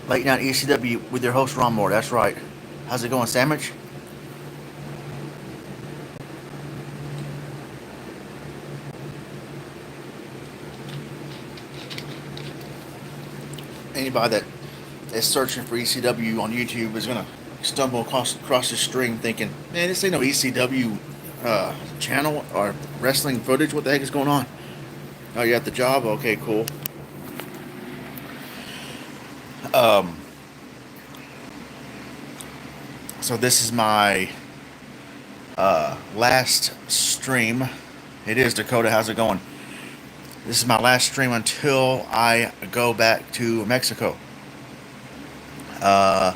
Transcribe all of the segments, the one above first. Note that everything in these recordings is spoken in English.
Late Night ECW with your host Ron Moore. That's right. How's it going, Sandwich? Anybody that is searching for ECW on YouTube is gonna stumble across this stream thinking, "Man, this ain't no ECW channel or wrestling footage. What the heck is going on?" Oh, you at the job? Okay, cool. Um, so this is my last stream. It is Dakota. How's it going? This is my last stream until I go back to Mexico. Uh,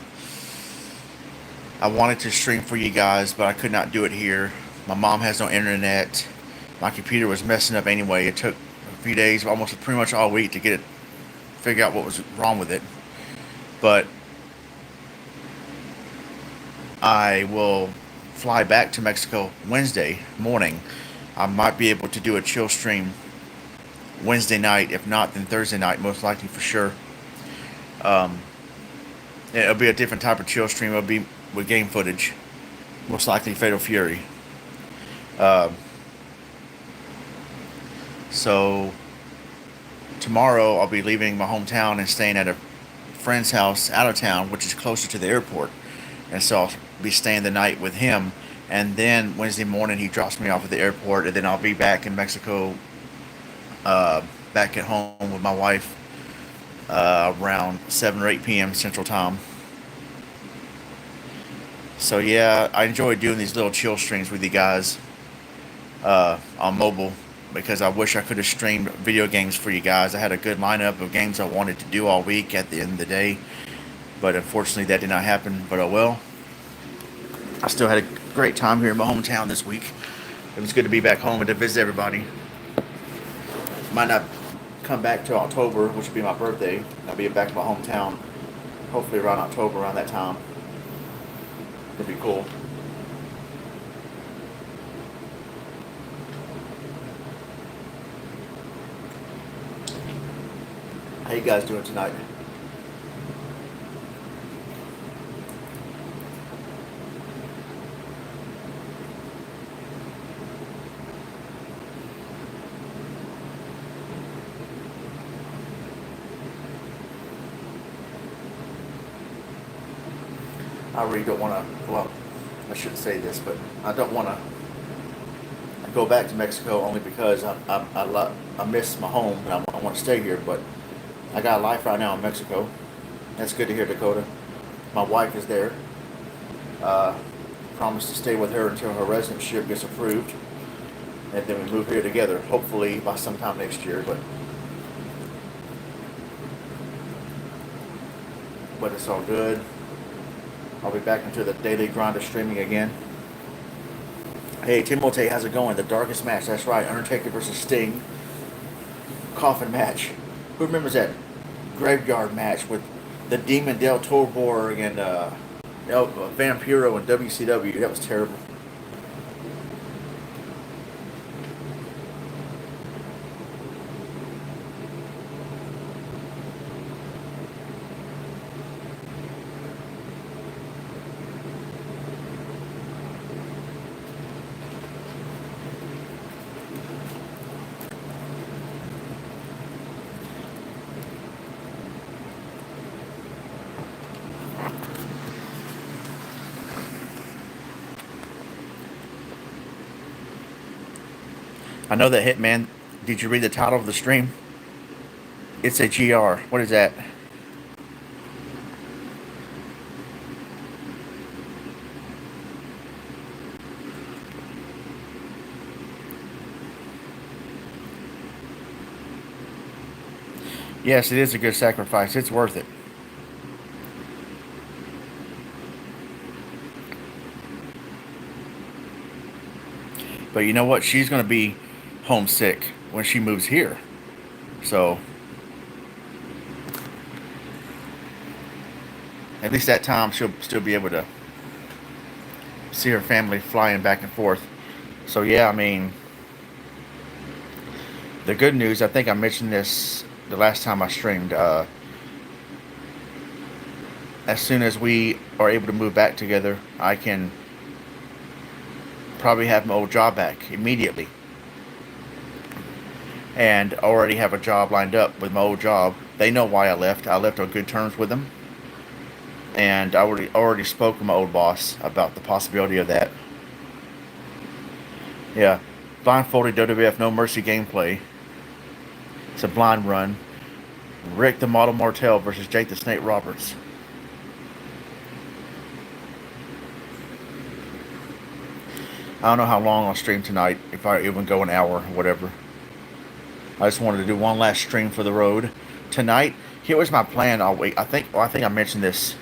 I wanted to stream for you guys, but I could not do it here. My mom has no internet. My computer was messing up anyway. It took a few days, almost pretty much all week, to get it, figure out what was wrong with it. But I will fly back to Mexico Wednesday morning. I might be able to do a chill stream Wednesday night. If not, then Thursday night, most likely for sure. Um, it'll be a different type of chill stream. It'll be with game footage, most likely Fatal Fury. Um, so tomorrow I'll be leaving my hometown and staying at a friend's house out of town, which is closer to the airport. And so I'll be staying the night with him. And then Wednesday morning he drops me off at the airport, and then I'll be back in Mexico, back at home with my wife around 7 or 8 p.m. Central Time. So yeah, I enjoy doing these little chill streams with you guys on mobile, because I wish I could have streamed video games for you guys. I had a good lineup of games I wanted to do all week at the end of the day, but unfortunately that did not happen. But oh well. I still had a great time here in my hometown this week. It was good to be back home and to visit everybody. Might not come back till October, which will be my birthday. I'll be back in my hometown hopefully around October, around that time. It'll be cool. How you guys doing tonight? I really don't want to, well, I shouldn't say this, but I don't want to go back to Mexico only because I miss my home and I want to stay here, but I got a life right now in Mexico. That's good to hear, Dakota. My wife is there. Uh, Promised to stay with her until her residentship gets approved, and then we move here together, hopefully by sometime next year, but it's all good. I'll be back into the daily grind of streaming again. Hey, Timote, how's it going? The darkest match, that's right. Undertaker versus Sting. Coffin match. Who remembers that graveyard match with the Demon Del Toro and Vampiro and WCW? That was terrible. I know that Hitman. Did you read the title of the stream? It's a GR. What is that? Yes, it is a good sacrifice. It's worth it. But you know what? She's going to be homesick when she moves here. So at least that time she'll still be able to see her family flying back and forth. So yeah, I mean, the good news, I think I mentioned this the last time I streamed. as soon as we are able to move back together, I can probably have my old job back immediately, and already have a job lined up with my old job. They know why I left. I left on good terms with them, and I already spoke with my old boss about the possibility of that. Yeah, blindfolded WWF No Mercy gameplay. It's a blind run. Rick the Model Martel versus Jake the Snake Roberts. I don't know how long I'll stream tonight, if I even go an hour or whatever. I just wanted to do one last stream for the road. Tonight, here was my plan all week. I think I mentioned this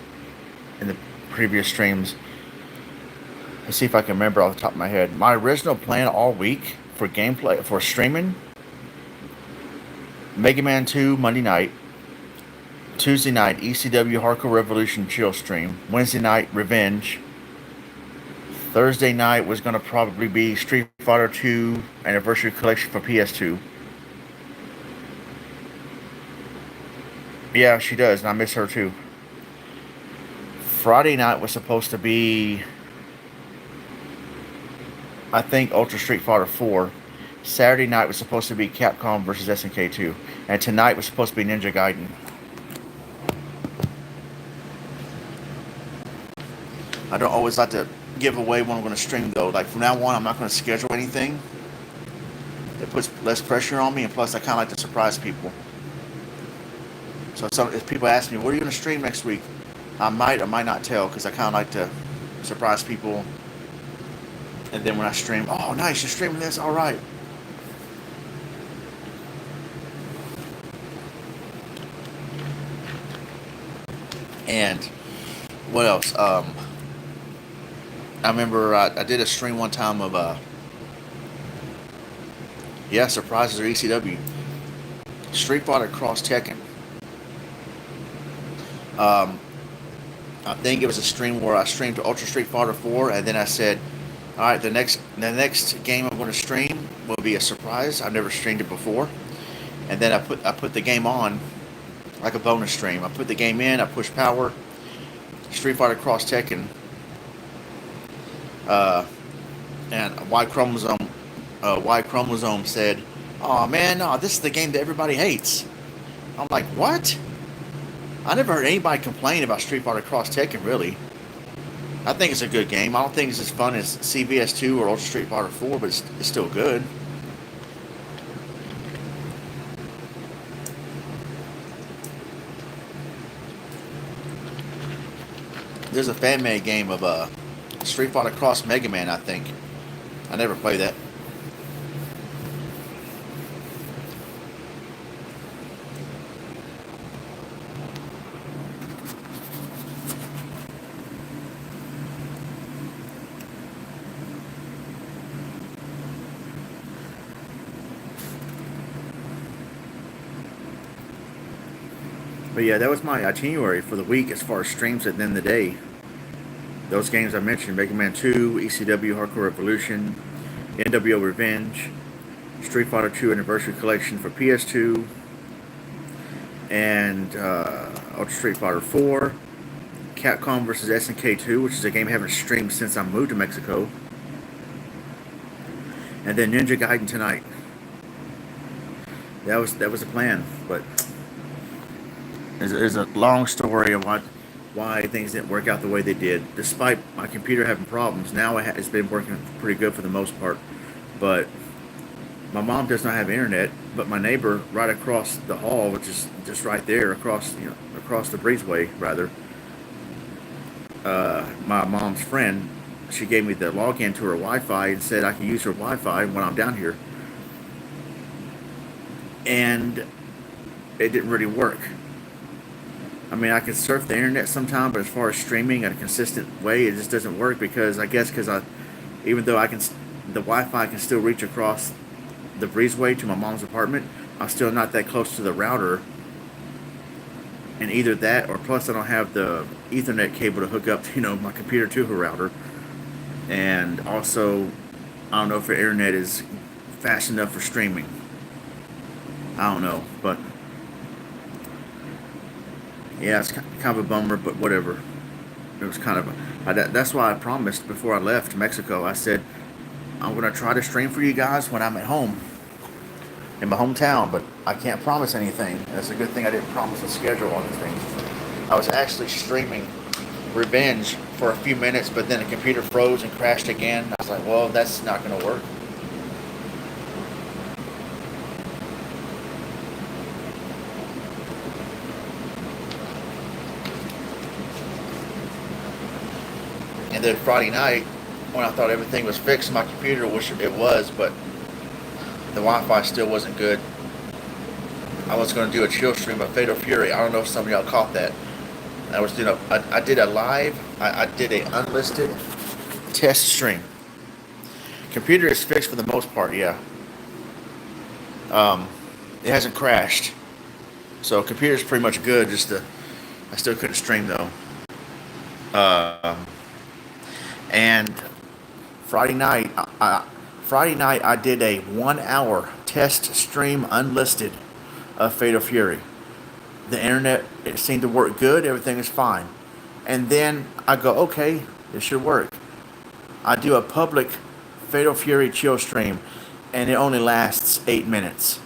in the previous streams. Let's see if I can remember off the top of my head. My original plan all week for gameplay, for streaming, Mega Man 2 Monday night, Tuesday night ECW Hardcore Revolution chill stream, Wednesday night Revenge, Thursday night was going to probably be Street Fighter 2 Anniversary Collection for PS2. Yeah, she does, and I miss her too. Friday night was supposed to be, I think, Ultra Street Fighter 4. Saturday night was supposed to be Capcom versus SNK 2. And tonight was supposed to be Ninja Gaiden. I don't always like to give away when I'm going to stream, though. Like, from now on, I'm not going to schedule anything that puts less pressure on me, and plus, I kind of like to surprise people. So if people ask me, what are you going to stream next week? I might or might not tell, because I kind of like to surprise people. And then when I stream, oh, nice, you're streaming this? All right. And what else? I remember I did a stream one time of, surprises or ECW. Street Fighter Cross Tekken. I think it was a stream where I streamed to Ultra Street Fighter 4, and then I said, all right, the next game I'm going to stream will be a surprise. I've never streamed it before. And then I put the game on like a bonus stream. I put the game in, I push power, Street Fighter Cross Tekken, and Y Chromosome said, "Oh man, no, this is the game that everybody hates." I'm like, what? I never heard anybody complain about Street Fighter Cross Tekken, really. I think it's a good game. I don't think it's as fun as CVS 2 or Ultra Street Fighter 4, but it's still good. There's a fan-made game of Street Fighter Cross Mega Man, I think. I never played that. But yeah, that was my itinerary for the week as far as streams at the end of the day. Those games I mentioned, Mega Man 2, ECW Hardcore Revolution, NWO Revenge, Street Fighter 2 Anniversary Collection for PS2, and Ultra Street Fighter 4, Capcom vs. SNK 2, which is a game I haven't streamed since I moved to Mexico, and then Ninja Gaiden tonight. That was the plan, but there's a long story of why things didn't work out the way they did. Despite my computer having problems, now it's been working pretty good for the most part. But my mom does not have internet, but my neighbor right across the hall, which is just right there across the breezeway rather, my mom's friend, she gave me the login to her Wi-Fi and said I can use her Wi-Fi when I'm down here. And it didn't really work. I mean, I can surf the internet sometime, but as far as streaming in a consistent way, it just doesn't work because even though the Wi-Fi can still reach across the breezeway to my mom's apartment, I'm still not that close to the router. And either that, or plus I don't have the Ethernet cable to hook up, my computer to her router. And also, I don't know if her internet is fast enough for streaming. I don't know, but Yeah, it's kind of a bummer, but whatever. It was kind of that's why I promised before I left Mexico. I said I'm gonna try to stream for you guys when I'm at home in my hometown, but I can't promise anything. That's a good thing I didn't promise a schedule on this thing. I was actually streaming Revenge for a few minutes, but then the computer froze and crashed again. I was like, well, that's not gonna work. And then Friday night, when I thought everything was fixed, my computer, which it was, but the Wi-Fi still wasn't good. I was going to do a chill stream of Fatal Fury. I don't know if some of y'all caught that. I was doing I did a live, I did a unlisted test stream. Computer is fixed for the most part, yeah. Um, it hasn't crashed, so computer's pretty much good. I still couldn't stream though. Um, and Friday night, Friday night I did a 1 hour test stream unlisted of Fatal Fury. The internet, it seemed to work good. Everything is fine. And then I go, okay, it should work. I do a public Fatal Fury chill stream, and it only lasts 8 minutes.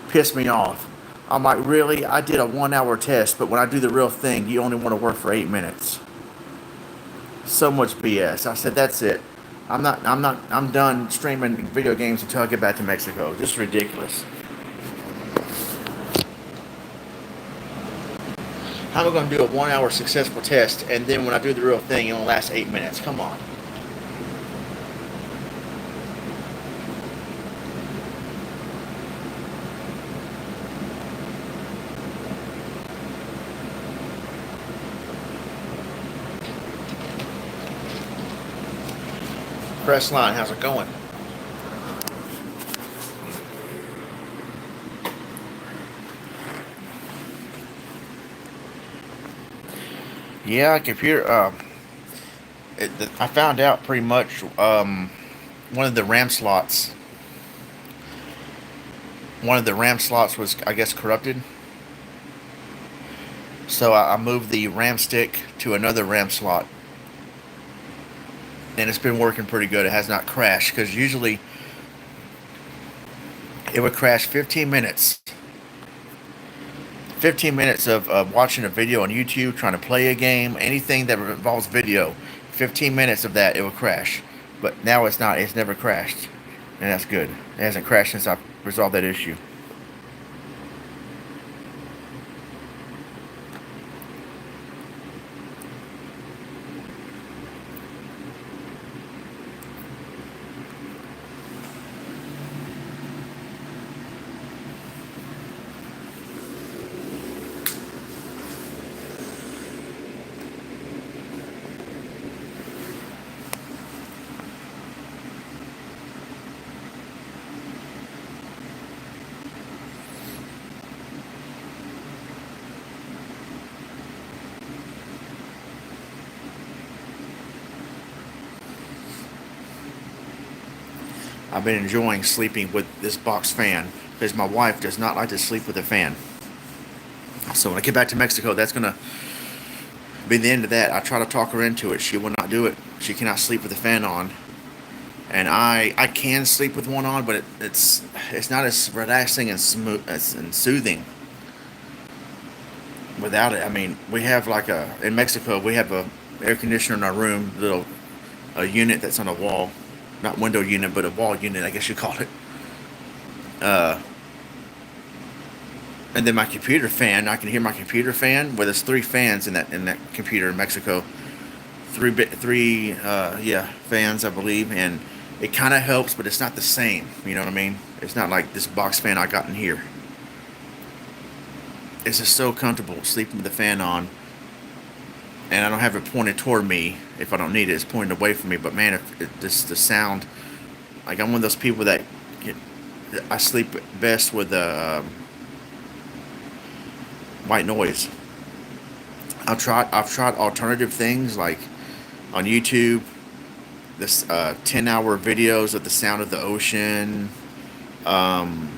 Pissed me off. I'm like, really? I did a 1 hour test, but when I do the real thing, you only want to work for 8 minutes. So much BS. I said, that's it. I'm done streaming video games until I get back to Mexico. Just ridiculous. How am I going to do a 1 hour successful test, and then when I do the real thing, it only lasts 8 minutes? Come on. Press line, how's it going? Yeah, computer. I found out pretty much. One of the RAM slots. One of the RAM slots was, I guess, corrupted. So I moved the RAM stick to another RAM slot, and it's been working pretty good. It has not crashed because usually it would crash 15 minutes. 15 minutes of watching a video on YouTube, trying to play a game, anything that involves video. 15 minutes of that, it will crash. But now it's not. It's never crashed. And that's good. It hasn't crashed since I resolved that issue. I've been enjoying sleeping with this box fan because my wife does not like to sleep with a fan. So when I get back to Mexico, that's going to be the end of that. I try to talk her into it. She will not do it. She cannot sleep with the fan on. And I can sleep with one on, but it's not as relaxing and smooth and soothing without it. I mean, we have like in Mexico we have a air conditioner in our room, little a unit that's on a wall, not window unit, but a wall unit, I guess you call it. Uh, and then my computer fan, I can hear my computer fan. Well, there's three fans in that computer in Mexico. Three fans, I believe, and it kind of helps, but it's not the same. You know what I mean? It's not like this box fan I got in here. It's just so comfortable sleeping with the fan on, and I don't have it pointed toward me. If I don't need it, it's pointed away from me. But man, if the sound, like I'm one of those people that get, I sleep best with white noise. I've tried alternative things like on YouTube, this 10-hour videos of the sound of the ocean, um,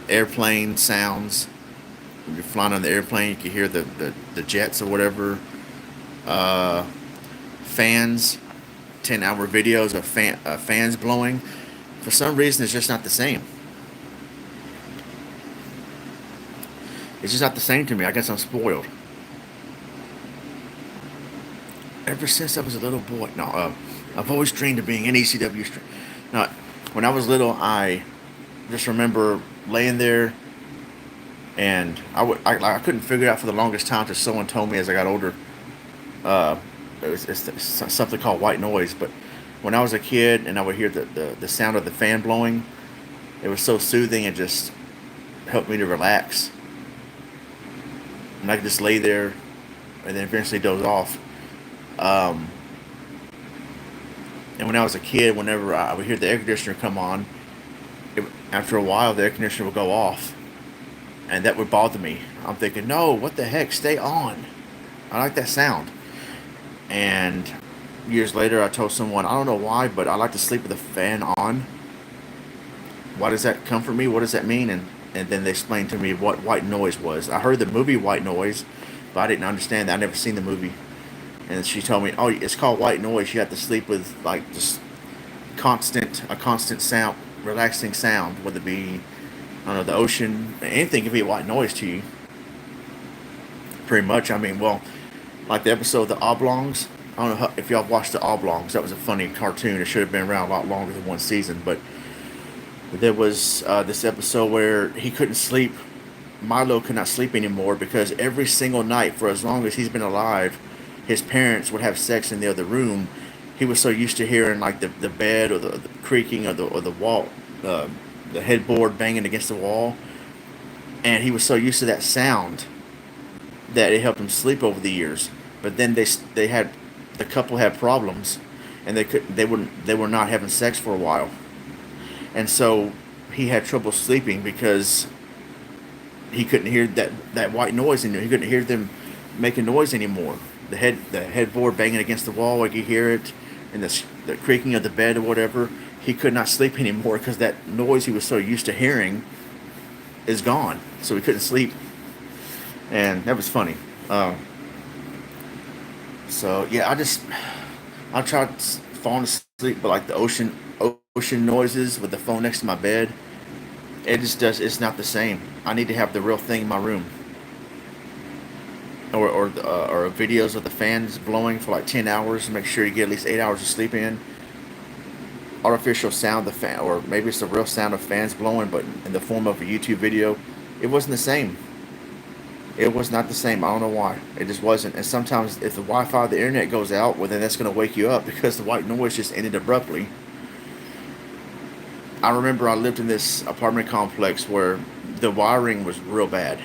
airplane sounds. When you're flying on the airplane, you can hear the jets or whatever. Uh, Fans, 10-hour videos of fans blowing. For some reason, it's just not the same. It's just not the same to me. I guess I'm spoiled. Ever since I was a little boy, no, I've always dreamed of being an ECW. Now, when I was little, I just remember laying there, and I couldn't figure it out for the longest time until someone told me as I got older. Uh, it's something called white noise. But when I was a kid and I would hear the sound of the fan blowing, it was so soothing. It just helped me to relax, and I could just lay there, and then eventually doze off. Um, and when I was a kid, whenever I would hear the air conditioner come on, after a while the air conditioner would go off, and that would bother me. I'm thinking, no, what the heck, stay on. I like that sound. And years later, I told someone, I don't know why, but I like to sleep with the fan on. Why does that come from me? What does that mean? And then they explained to me what white noise was. I heard the movie White Noise, but I didn't understand that. I never seen the movie. And she told me, oh, it's called white noise. You have to sleep with like just a constant sound, relaxing sound, whether it be, I don't know, the ocean, anything can be a white noise to you. Pretty much. I mean, well, like the episode of the Oblongs. I don't know if y'all watched the Oblongs. That was a funny cartoon. It should have been around a lot longer than one season. But there was this episode where he couldn't sleep. Milo could not sleep anymore because every single night, for as long as he's been alive, his parents would have sex in the other room. He was so used to hearing like the bed or the creaking or the wall, the headboard banging against the wall, and he was so used to that sound that it helped him sleep over the years. But then the couple had problems, and they were not having sex for a while, and so he had trouble sleeping because he couldn't hear that white noise anymore. He couldn't hear them making noise anymore. The headboard banging against the wall, like you hear it, and the creaking of the bed or whatever. He could not sleep anymore because that noise he was so used to hearing is gone. So he couldn't sleep, and that was funny. So yeah, I tried falling asleep, but like the ocean noises with the phone next to my bed, it's not the same. I need to have the real thing in my room, or videos of the fans blowing for like 10 hours. Make sure you get at least 8 hours of sleep in. Artificial sound of the fan, or maybe it's the real sound of fans blowing, but in the form of a YouTube video. It wasn't the same. It was not the same. I don't know why. It just wasn't. And sometimes if the Wi-Fi, the internet goes out, well then that's going to wake you up because the white noise just ended abruptly. I remember I lived in this apartment complex where the wiring was real bad.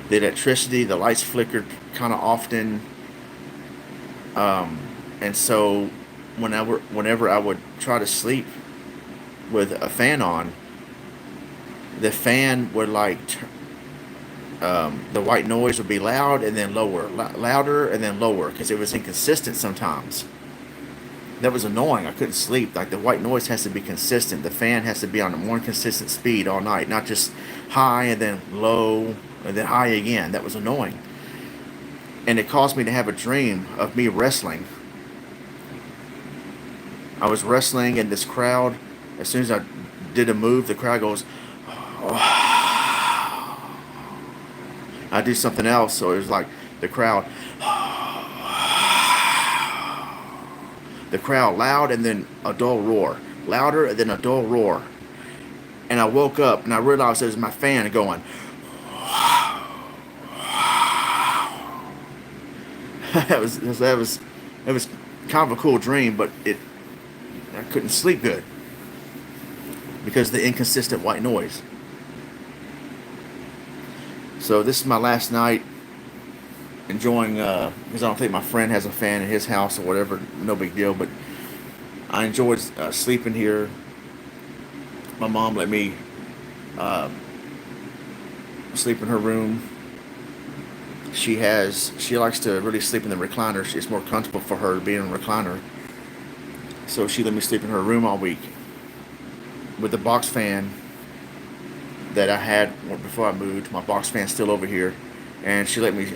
The electricity, the lights flickered kind of often, and so whenever I would try to sleep with a fan on, the fan would the white noise would be loud and then lower, louder and then lower because it was inconsistent sometimes. That was annoying. I couldn't sleep. Like the white noise has to be consistent. The fan has to be on one consistent speed all night, not just high and then low and then high again. That was annoying. And it caused me to have a dream of me wrestling. I was wrestling in this crowd. As soon as I did a move, the crowd goes, oh. I do something else, so it was like the crowd loud and then a dull roar, louder and then a dull roar. And I woke up and I realized it was my fan going. That was kind of a cool dream, but I couldn't sleep good because of the inconsistent white noise. So this is my last night enjoying, because I don't think my friend has a fan in his house or whatever, no big deal, but I enjoyed sleeping here. My mom let me sleep in her room. She likes to really sleep in the recliner. It's more comfortable for her to be in a recliner. So she let me sleep in her room all week with the box fan that I had before I moved. My box fan's still over here, and she let me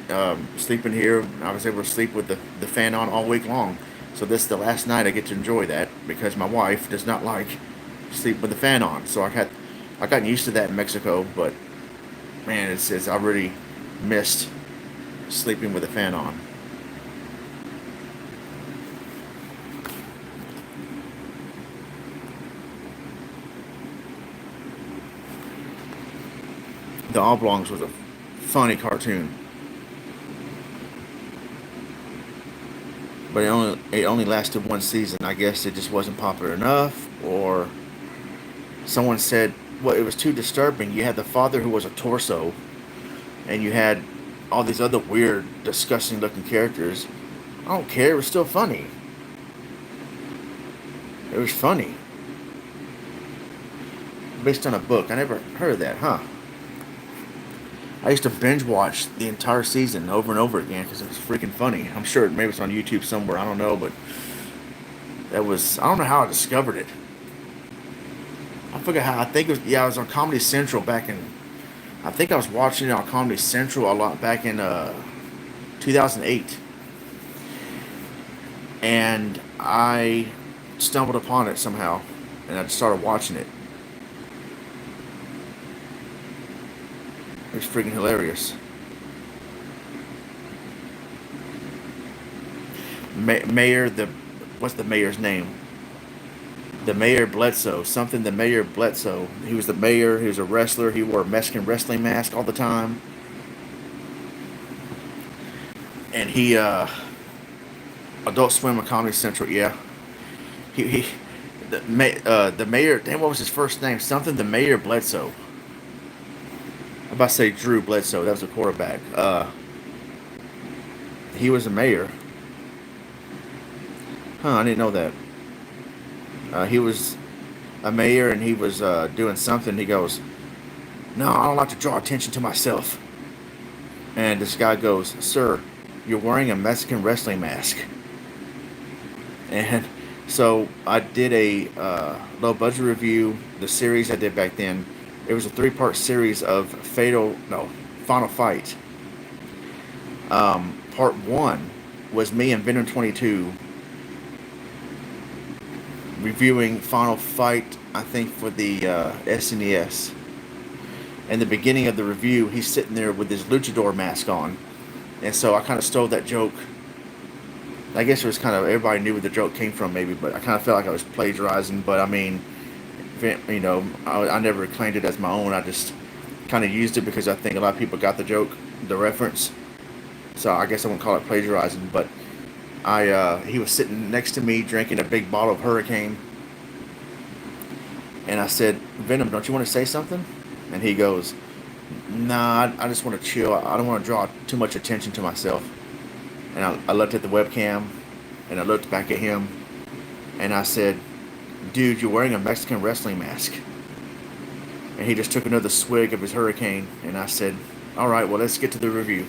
sleep in here. I was able to sleep with the fan on all week long. So this is the last night I get to enjoy that because my wife does not like sleep with the fan on. So I gotten used to that in Mexico, but man, it's I really missed sleeping with the fan on. The Oblongs was a funny cartoon, but it only lasted one season. I guess it just wasn't popular enough, or someone said, well, it was too disturbing. You had the father who was a torso, and you had all these other weird, disgusting looking characters. I don't care. It was still funny. It was funny, based on a book. I never heard of that, huh? I used to binge watch the entire season over and over again because it was freaking funny. I'm sure maybe it's on YouTube somewhere. I don't know, but I don't know how I discovered it. I forget how. I think it was, yeah, I was on Comedy Central back in. I think I was watching it on Comedy Central a lot back in 2008, and I stumbled upon it somehow, and I started watching it. It was freaking hilarious. Mayor, the what's the mayor's name? The Mayor Bledsoe, something. The Mayor Bledsoe. He was the mayor. He was a wrestler. He wore a Mexican wrestling mask all the time, and he Adult Swim and Comedy Central. Yeah, he the mayor. Damn, what was his first name? Something. The Mayor Bledsoe. I'm about to say Drew Bledsoe. That was a quarterback. He was a mayor. Huh? I didn't know that. He was a mayor, and he was doing something. He goes, "No, I don't like to draw attention to myself." And this guy goes, "Sir, you're wearing a Mexican wrestling mask." And so I did a low budget review. The series I did back then, it was a 3-part series of Final Fight. Part one was me and Venom 22 reviewing Final Fight, I think, for the SNES. In the beginning of the review, he's sitting there with his luchador mask on. And so I kind of stole that joke. I guess it was kind of, everybody knew where the joke came from, maybe, but I kind of felt like I was plagiarizing. But I mean, I never claimed it as my own. I just kind of used it because I think a lot of people got the joke, the reference. So I guess I wouldn't call it plagiarizing, but he was sitting next to me drinking a big bottle of Hurricane, and I said, "Venom, don't you want to say something?" And he goes, "Nah, I just want to chill. I don't want to draw too much attention to myself." And I looked at the webcam, and I looked back at him, and I said, "Dude, you're wearing a Mexican wrestling mask." And he just took another swig of his Hurricane, and I said, "All right, well, let's get to the review."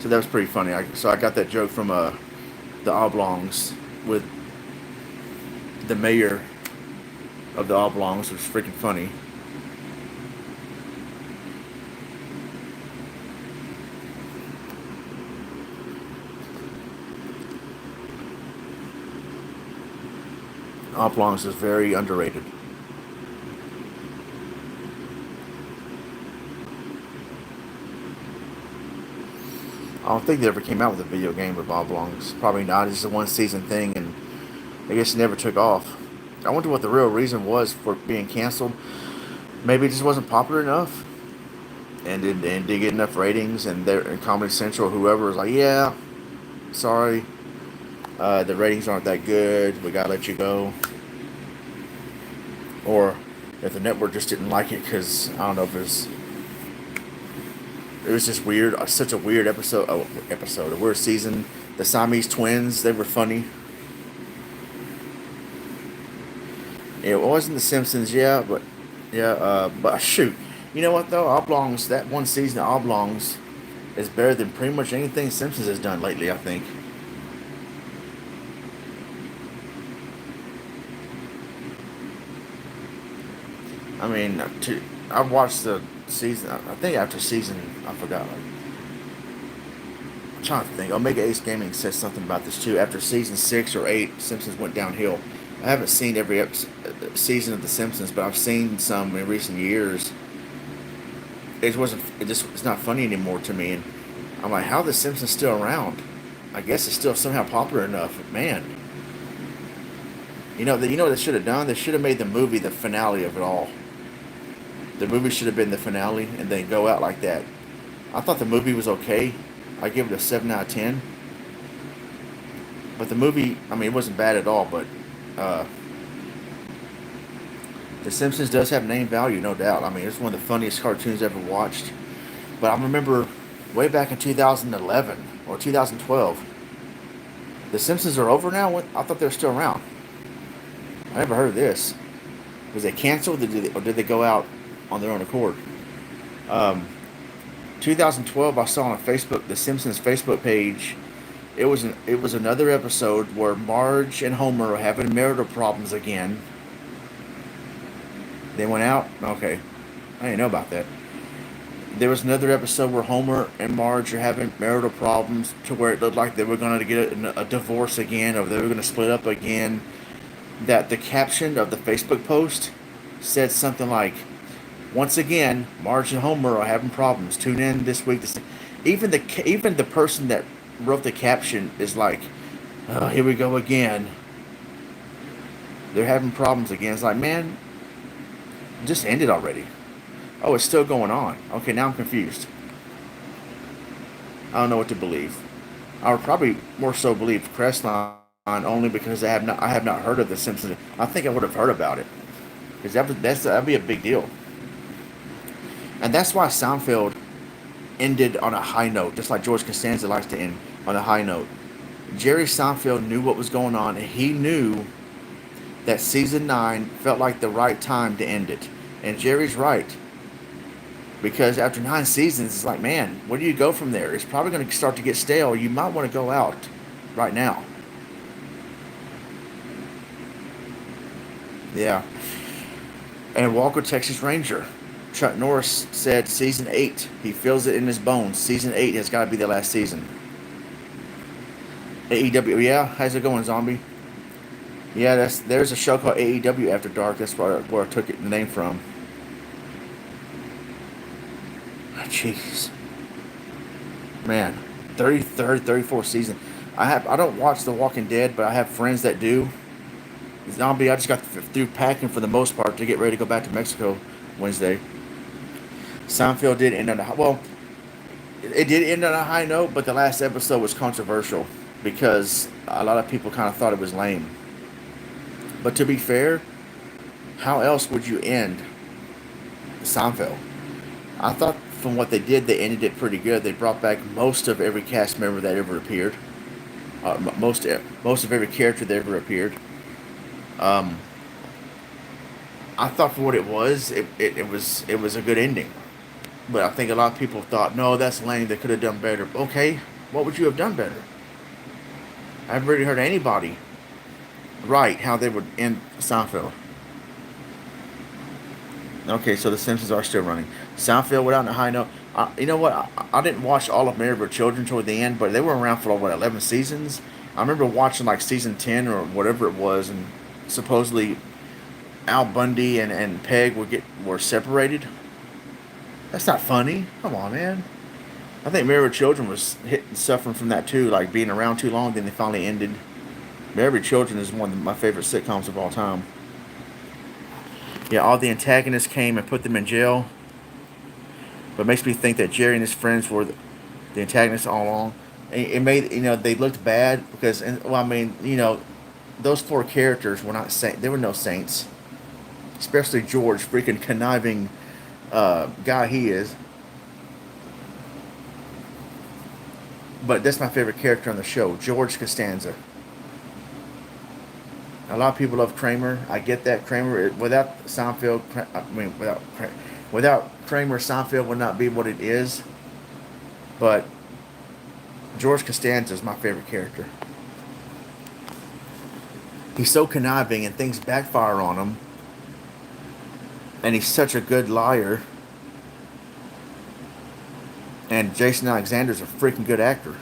So that was pretty funny. So I got that joke from the Oblongs with the mayor of the Oblongs, which was freaking funny. Oblongs is very underrated. I don't think they ever came out with a video game of Oblongs. Probably not. It's just a one season thing, and I guess it never took off. I wonder what the real reason was for being canceled. Maybe it just wasn't popular enough, and didn't get enough ratings. And Comedy Central, whoever, was like, "Yeah, sorry, the ratings aren't that good. We gotta let you go." Or if the network just didn't like it because I don't know if it was just weird. Such a weird a weird season. The Siamese twins, they were funny. It wasn't The Simpsons, yeah, but yeah, but shoot, you know what though? Oblongs, that one season of Oblongs is better than pretty much anything Simpsons has done lately, I think. I mean, I watched the season. I think after season, I forgot. I'm trying to think. Omega Ace Gaming said something about this too. After season 6 or 8, Simpsons went downhill. I haven't seen every season of The Simpsons, but I've seen some in recent years. It wasn't. It's not funny anymore to me, and I'm like, how are The Simpsons still around? I guess it's still somehow popular enough. Man, you know what they should have done? They should have made the movie the finale of it all. The movie should have been the finale, and then go out like that. I thought the movie was okay. I give it a 7 out of 10. But the movie, I mean, it wasn't bad at all. But uh, The Simpsons does have name value, no doubt. I mean, it's one of the funniest cartoons ever watched. But I remember way back in 2011 or 2012, The Simpsons are over now. I thought they were still around. I never heard of this. Was they canceled, or did they go out on their own accord? Um, 2012, I saw on Facebook, The Simpsons Facebook page. It was another episode where Marge and Homer are having marital problems again. They went out. Okay, I didn't know about that. There was another episode where Homer and Marge are having marital problems to where it looked like they were going to get a divorce again, or they were going to split up again. That the caption of the Facebook post said something like, "Once again, Marge and Homer are having problems. Tune in this week." Even the person that wrote the caption is like, "Oh, here we go again. They're having problems again." It's like, man, just end it already. Oh, it's still going on. Okay, now I'm confused. I don't know what to believe. I would probably more so believe Crestline only because I have not heard of The Simpsons. I think I would have heard about it because that'd be a big deal, and that's why Seinfeld ended on a high note, just like George Costanza likes to end on a high note. Jerry Seinfeld knew what was going on, and he knew that season 9 felt like the right time to end it. And Jerry's right. Because after 9 seasons, it's like, man, where do you go from there? It's probably going to start to get stale. You might want to go out right now. Yeah. And Walker, Texas Ranger. Chuck Norris said season 8, he feels it in his bones. Season 8 has got to be the last season. AEW, yeah, how's it going, Zombie? Yeah, there's a show called AEW After Dark. That's where I took the name from. Jeez, man, 33rd, 34th season. I don't watch The Walking Dead, but I have friends that do. Zombie, I just got through packing for the most part to get ready to go back to Mexico Wednesday. Seinfeld did end on it did end on a high note, but the last episode was controversial because a lot of people kind of thought it was lame. But to be fair, how else would you end Seinfeld? I thought from what they did, they ended it pretty good. They brought back most of every cast member that ever appeared. Most of every character that ever appeared. Um, I thought for what it was a good ending. But I think a lot of people thought, no, that's lame. They could have done better. Okay, what would you have done better? I haven't really heard anybody write how they would end Seinfeld. Okay, so The Simpsons are still running. Seinfeld went out on a high note. You know what? I didn't watch all of Married with Children toward the end, but they were around for, what, 11 seasons? I remember watching, like, season 10 or whatever it was, and supposedly Al Bundy and Peg were separated. That's not funny. Come on, man. I think Married with Children was suffering from that, too, like being around too long, then they finally ended. Married with Children is one of my favorite sitcoms of all time. Yeah, all the antagonists came and put them in jail. But it makes me think that Jerry and his friends were the antagonists all along. It made, they looked bad because, well, I mean, those 4 characters were not saints. They were no saints. Especially George, freaking conniving guy he is. But that's my favorite character on the show, George Costanza. A lot of people love Kramer. I get that. Kramer, without Seinfeld, without Kramer, Seinfeld would not be what it is. But George Costanza is my favorite character. He's so conniving and things backfire on him. and he's such a good liar. And Jason Alexander's a freaking good actor.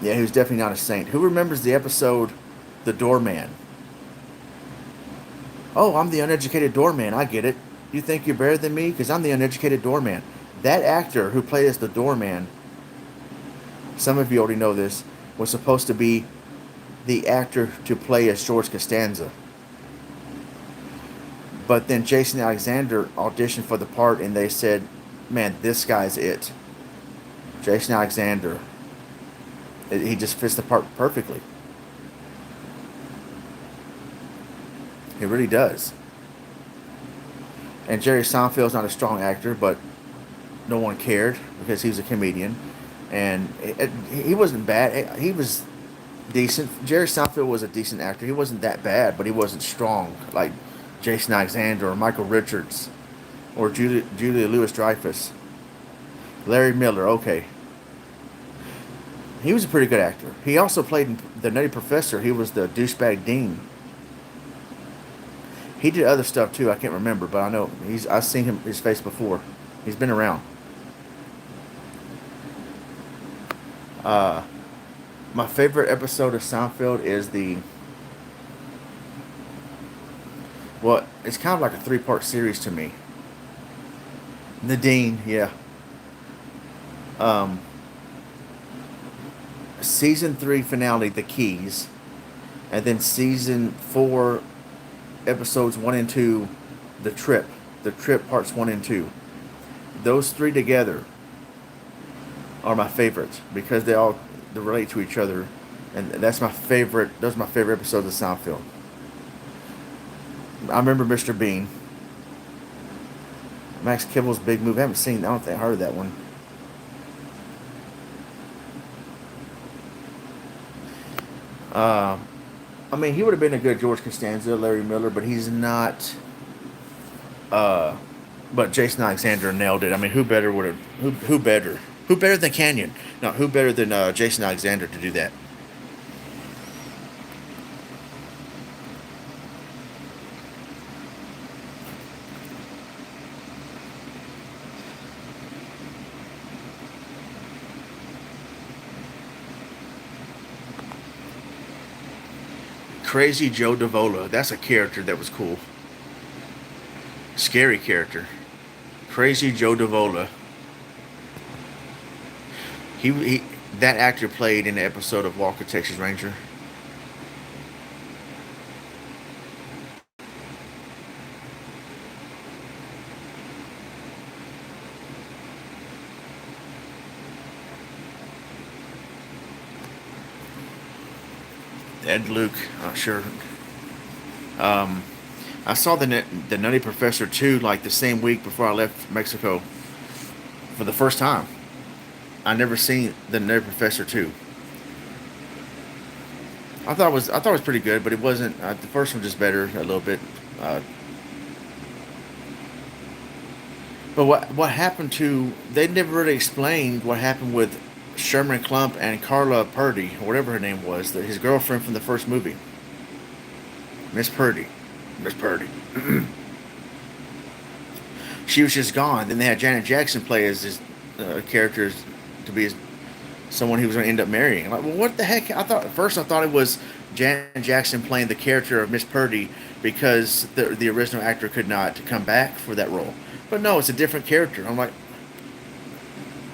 Yeah, he was definitely not a saint. Who remembers the episode The Doorman? Oh, I'm the uneducated doorman. I get it. You think you're better than me? Because I'm the uneducated doorman. That actor who played as the doorman, some of you already know this, was supposed to be the actor to play as George Costanza. But then Jason Alexander auditioned for the part and they said, man, this guy's it. Jason Alexander. He just fits the part perfectly. He really does. And Jerry Seinfeld's not a strong actor, but no one cared because he was a comedian. And he wasn't bad. He was decent. Jerry Seinfeld was a decent actor. He wasn't that bad, but he wasn't strong like Jason Alexander or Michael Richards or Julia Louis-Dreyfus. Larry Miller, okay. He was a pretty good actor. He also played in The Nutty Professor. He was the douchebag dean. He did other stuff too. I can't remember, but I know I've seen his face before. He's been around. My favorite episode of Seinfeld is well, it's kind of like a three-part series to me. The Dean, yeah. Um, season 3 finale, The Keys, and then season 4, episodes 1 and 2, The Trip. The Trip parts 1 and 2. Those three together are my favorites because they relate to each other, and that's my favorite. Those are my favorite episodes of Seinfeld. I remember Mr. Bean, Max Kibble's Big Move. I haven't seen. I don't think I heard that one. Uh, I mean, he would have been a good George Costanza, Larry Miller, but he's not. But Jason Alexander nailed it. I mean, who better would have? Who better? Who better than Canyon? No, who better than Jason Alexander to do that? Crazy Joe Davola. That's a character that was cool. Scary character. Crazy Joe Davola. He that actor played in the episode of Walker Texas Ranger. Ed Luke, not sure. Um, I saw the Nutty Professor 2 like the same week before I left Mexico for the first time. I never seen the Nutty Professor 2. I thought it was pretty good, but it wasn't. The first one just better a little bit. Uh, but what happened to? They never really explained what happened with Sherman Klump and Carla Purdy, or whatever her name was, his girlfriend from the first movie, Miss Purdy. Miss Purdy. She was just gone. Then they had Janet Jackson play as his character to be someone he was going to end up marrying. I'm like, well, what the heck? I thought it was Janet Jackson playing the character of Miss Purdy because the original actor could not come back for that role. But no, it's a different character. I'm like,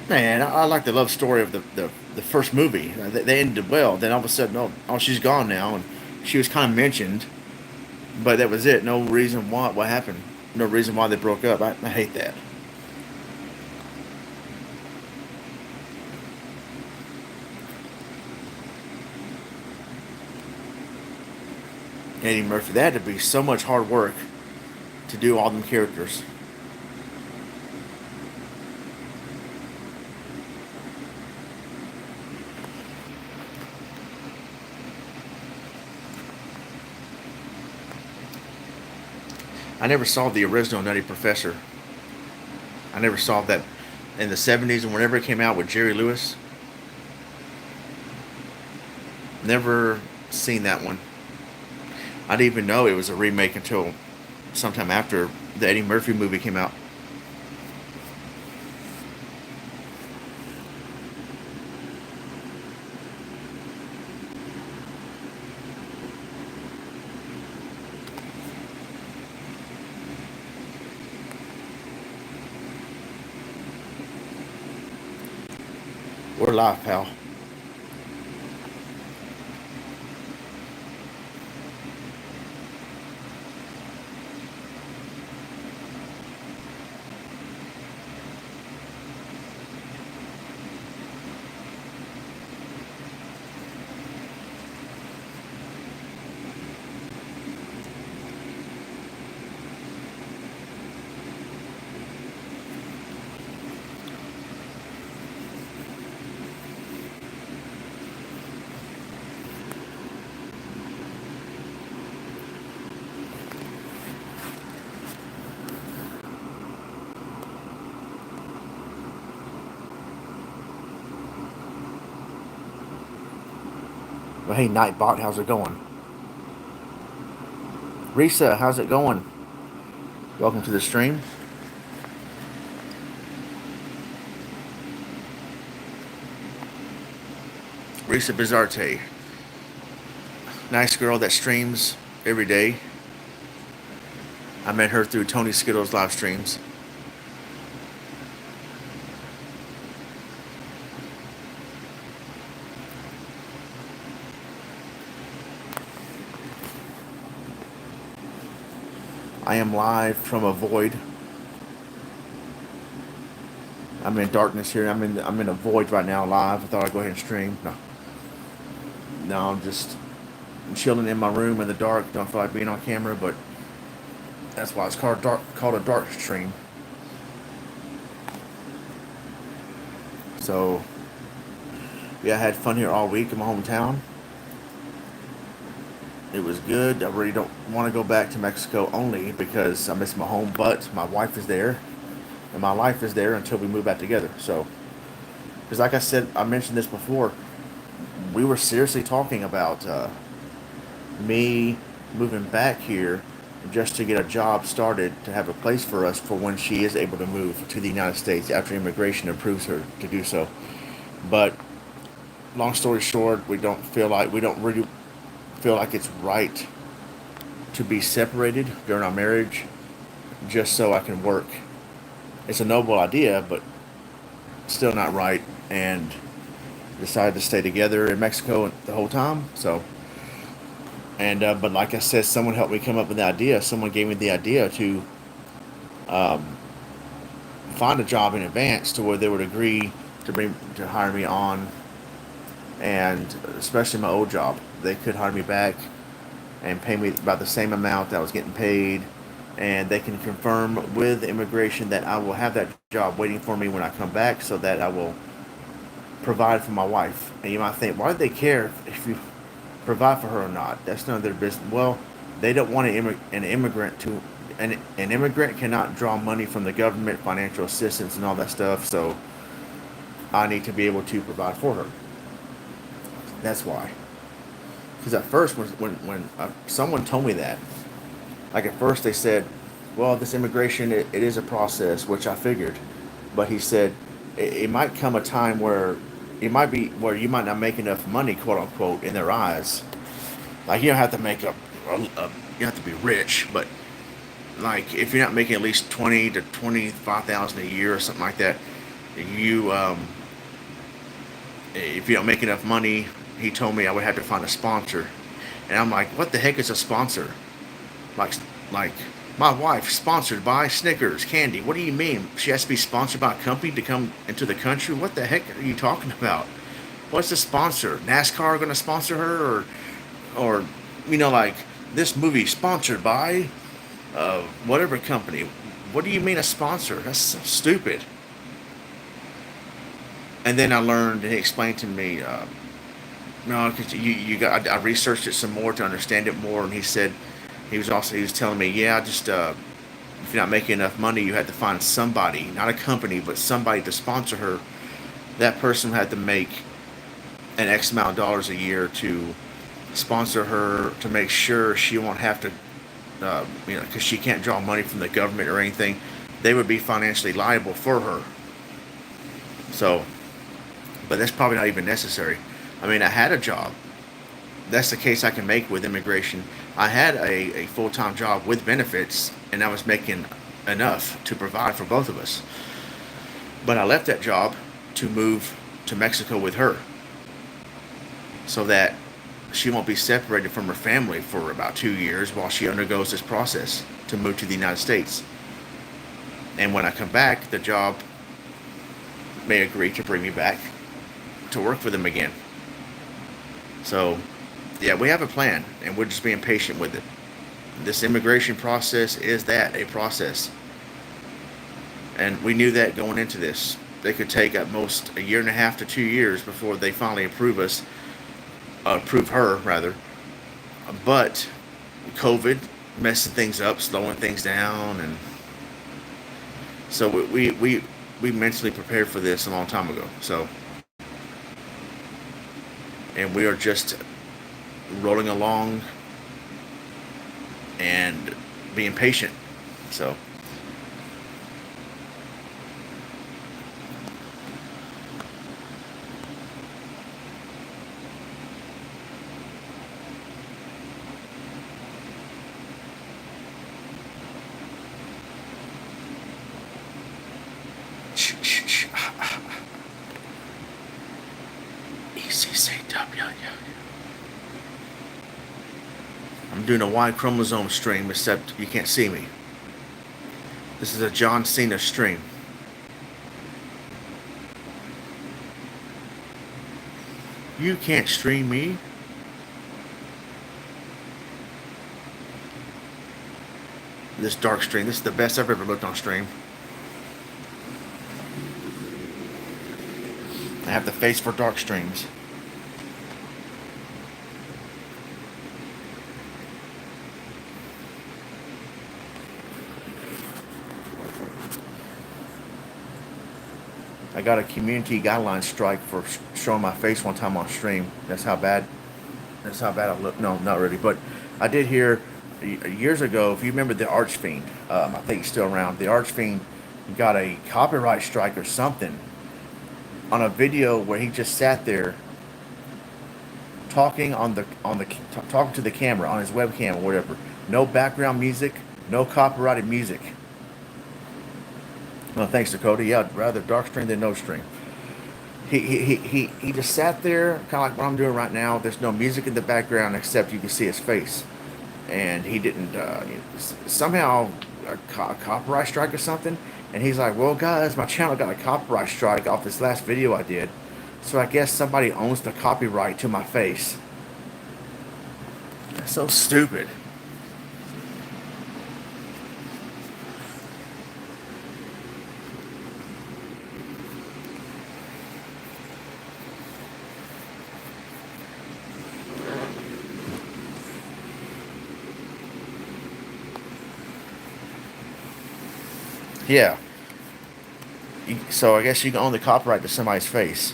man, I like the love story of the first movie. They ended well. Then all of a sudden, oh, she's gone now, and she was kind of mentioned, but that was it. No reason why. What happened? No reason why they broke up. I hate that. Eddie Murphy. That had to be so much hard work to do all them characters. I never saw the original Nutty Professor. I never saw that in the 70s and whenever it came out with Jerry Lewis. Never seen that one. I didn't even know it was a remake until sometime after the Eddie Murphy movie came out. We're live, pal. Well, hey, Nightbot, how's it going? Risa, how's it going? Welcome to the stream. Risa Bizarte, nice girl that streams every day. I met her through Tony Skittles live streams. I am live from a void. I'm in darkness here. I'm in a void right now, live. I thought I'd go ahead and stream. No, I'm just chilling in my room in the dark. Don't feel like being on camera, but that's why it's called a dark stream. So yeah, I had fun here all week in my hometown. It was good. I really don't want to go back to Mexico only because I miss my home, but my wife is there, and my life is there until we move back together. So, because like I said, I mentioned this before, we were seriously talking about me moving back here just to get a job started to have a place for us for when she is able to move to the United States after immigration approves her to do so. But long story short, we don't really feel like it's right to be separated during our marriage just so I can work. It's a noble idea, but still not right. And decided to stay together in Mexico the whole time. So, and but like I said, someone helped me come up with the idea. Someone gave me the idea to find a job in advance to where they would agree to hire me on, and especially my old job, they could hire me back and pay me about the same amount that I was getting paid, and they can confirm with immigration that I will have that job waiting for me when I come back, so that I will provide for my wife. And you might think, why do they care if you provide for her or not? That's none of their business. Well, they don't want an immigrant to. An immigrant cannot draw money from the government, financial assistance, and all that stuff. So I need to be able to provide for her. That's why. Because at first, when someone told me that, like at first they said, well, this immigration, it is a process, which I figured. But he said, it might come a time where it might be where you might not make enough money, quote unquote, in their eyes. Like you don't have to make you have to be rich, but like if you're not making at least 20 to 25,000 a year or something like that, you if you don't make enough money, he told me I would have to find a sponsor, and I'm like, what the heck is a sponsor? Like like my wife sponsored by Snickers candy. What do you mean? She has to be sponsored by a company to come into the country? What the heck are you talking about? What's a sponsor? NASCAR going to sponsor her, or like this movie sponsored by whatever company? What do you mean a sponsor? That's so stupid. And then I learned, and he explained to me, no, because you got. I researched it some more to understand it more, and he said he was telling me, yeah, just if you're not making enough money, you had to find somebody, not a company, but somebody to sponsor her. That person had to make an X amount of dollars a year to sponsor her to make sure she won't have to, because she can't draw money from the government or anything. They would be financially liable for her. So, but that's probably not even necessary. I mean, I had a job. That's the case I can make with immigration. I had a full time job with benefits, and I was making enough to provide for both of us. But I left that job to move to Mexico with her so that she won't be separated from her family for about 2 years while she undergoes this process to move to the United States. And when I come back, the job may agree to bring me back to work for them again. So, yeah, we have a plan, and we're just being patient with it. This immigration process is that a process, and we knew that going into this. They could take at most a year and a half to 2 years before they finally approve her rather. But COVID messing things up, slowing things down, and so we mentally prepared for this a long time ago. So, and we are just rolling along and being patient. So, ECCW. I'm doing a Y chromosome stream, except you can't see me. This is a John Cena stream. You can't stream me. This dark stream. This is the best I've ever looked on stream. I have the face for dark streams. I got a community guideline strike for showing my face one time on stream. That's how bad. That's how bad I look. No, not really. But I did hear years ago. If you remember the Archfiend, I think he's still around. The Archfiend got a copyright strike or something on a video where he just sat there talking talking to the camera on his webcam or whatever. No background music, no copyrighted music. Well, thanks, Dakota. Yeah, I'd rather dark stream than no stream. He just sat there, kind of like what I'm doing right now. There's no music in the background except you can see his face, and he didn't somehow a copyright strike or something. And he's like, "Well, guys, my channel got a copyright strike off this last video I did, so I guess somebody owns the copyright to my face." That's so stupid. Yeah. So I guess you can own the copyright to somebody's face.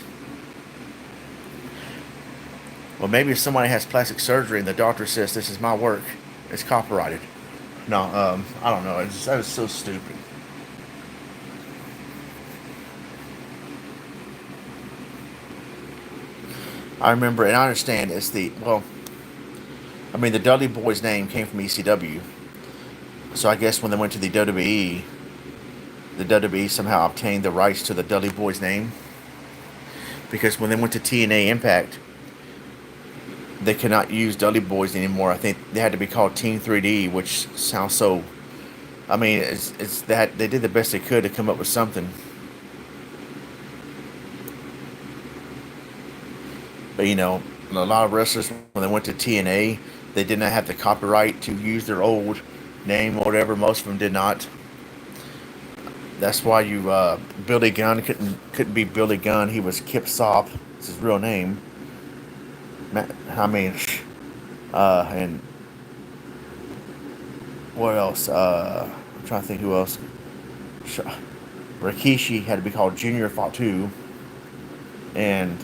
Well, maybe if somebody has plastic surgery and the doctor says this is my work, it's copyrighted. No, I don't know. That was so stupid. I remember, and I understand it's I mean, the Dudley Boys name came from ECW. So I guess when they went to the WWE, the WWE somehow obtained the rights to the Dudley Boys name. Because when they went to TNA Impact, they cannot use Dudley Boys anymore. I think they had to be called Team 3D, which sounds so. I mean, it's that they did the best they could to come up with something. But a lot of wrestlers when they went to TNA, they did not have the copyright to use their old name or whatever. Most of them did not. That's why Billy Gunn couldn't be Billy Gunn. He was Kip Sop. It's his real name. I mean, and what else? I'm trying to think who else. Rikishi had to be called Junior Fatu, and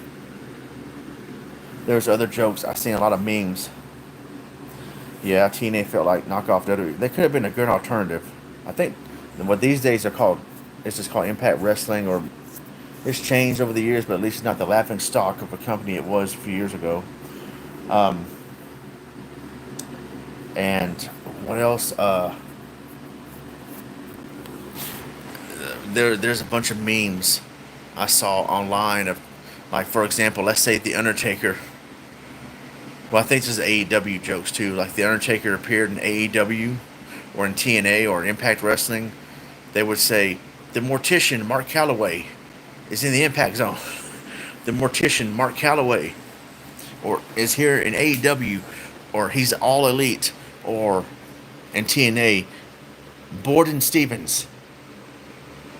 There's other jokes. I've seen a lot of memes. Yeah, TNA felt like knockoff WWE. They could have been a good alternative. I think what these days are called, it's just called Impact Wrestling, or it's changed over the years, but at least it's not the laughing stock of a company it was a few years ago. Um, and what else? There's a bunch of memes I saw online of, like, for example, let's say the Undertaker. Well, I think this is AEW jokes too. Like, the Undertaker appeared in AEW or in TNA or Impact Wrestling. They would say the Mortician Mark Calloway is in the Impact Zone. The Mortician Mark Calloway, or is here in AEW, or he's All Elite, or in TNA, Borden Stevens.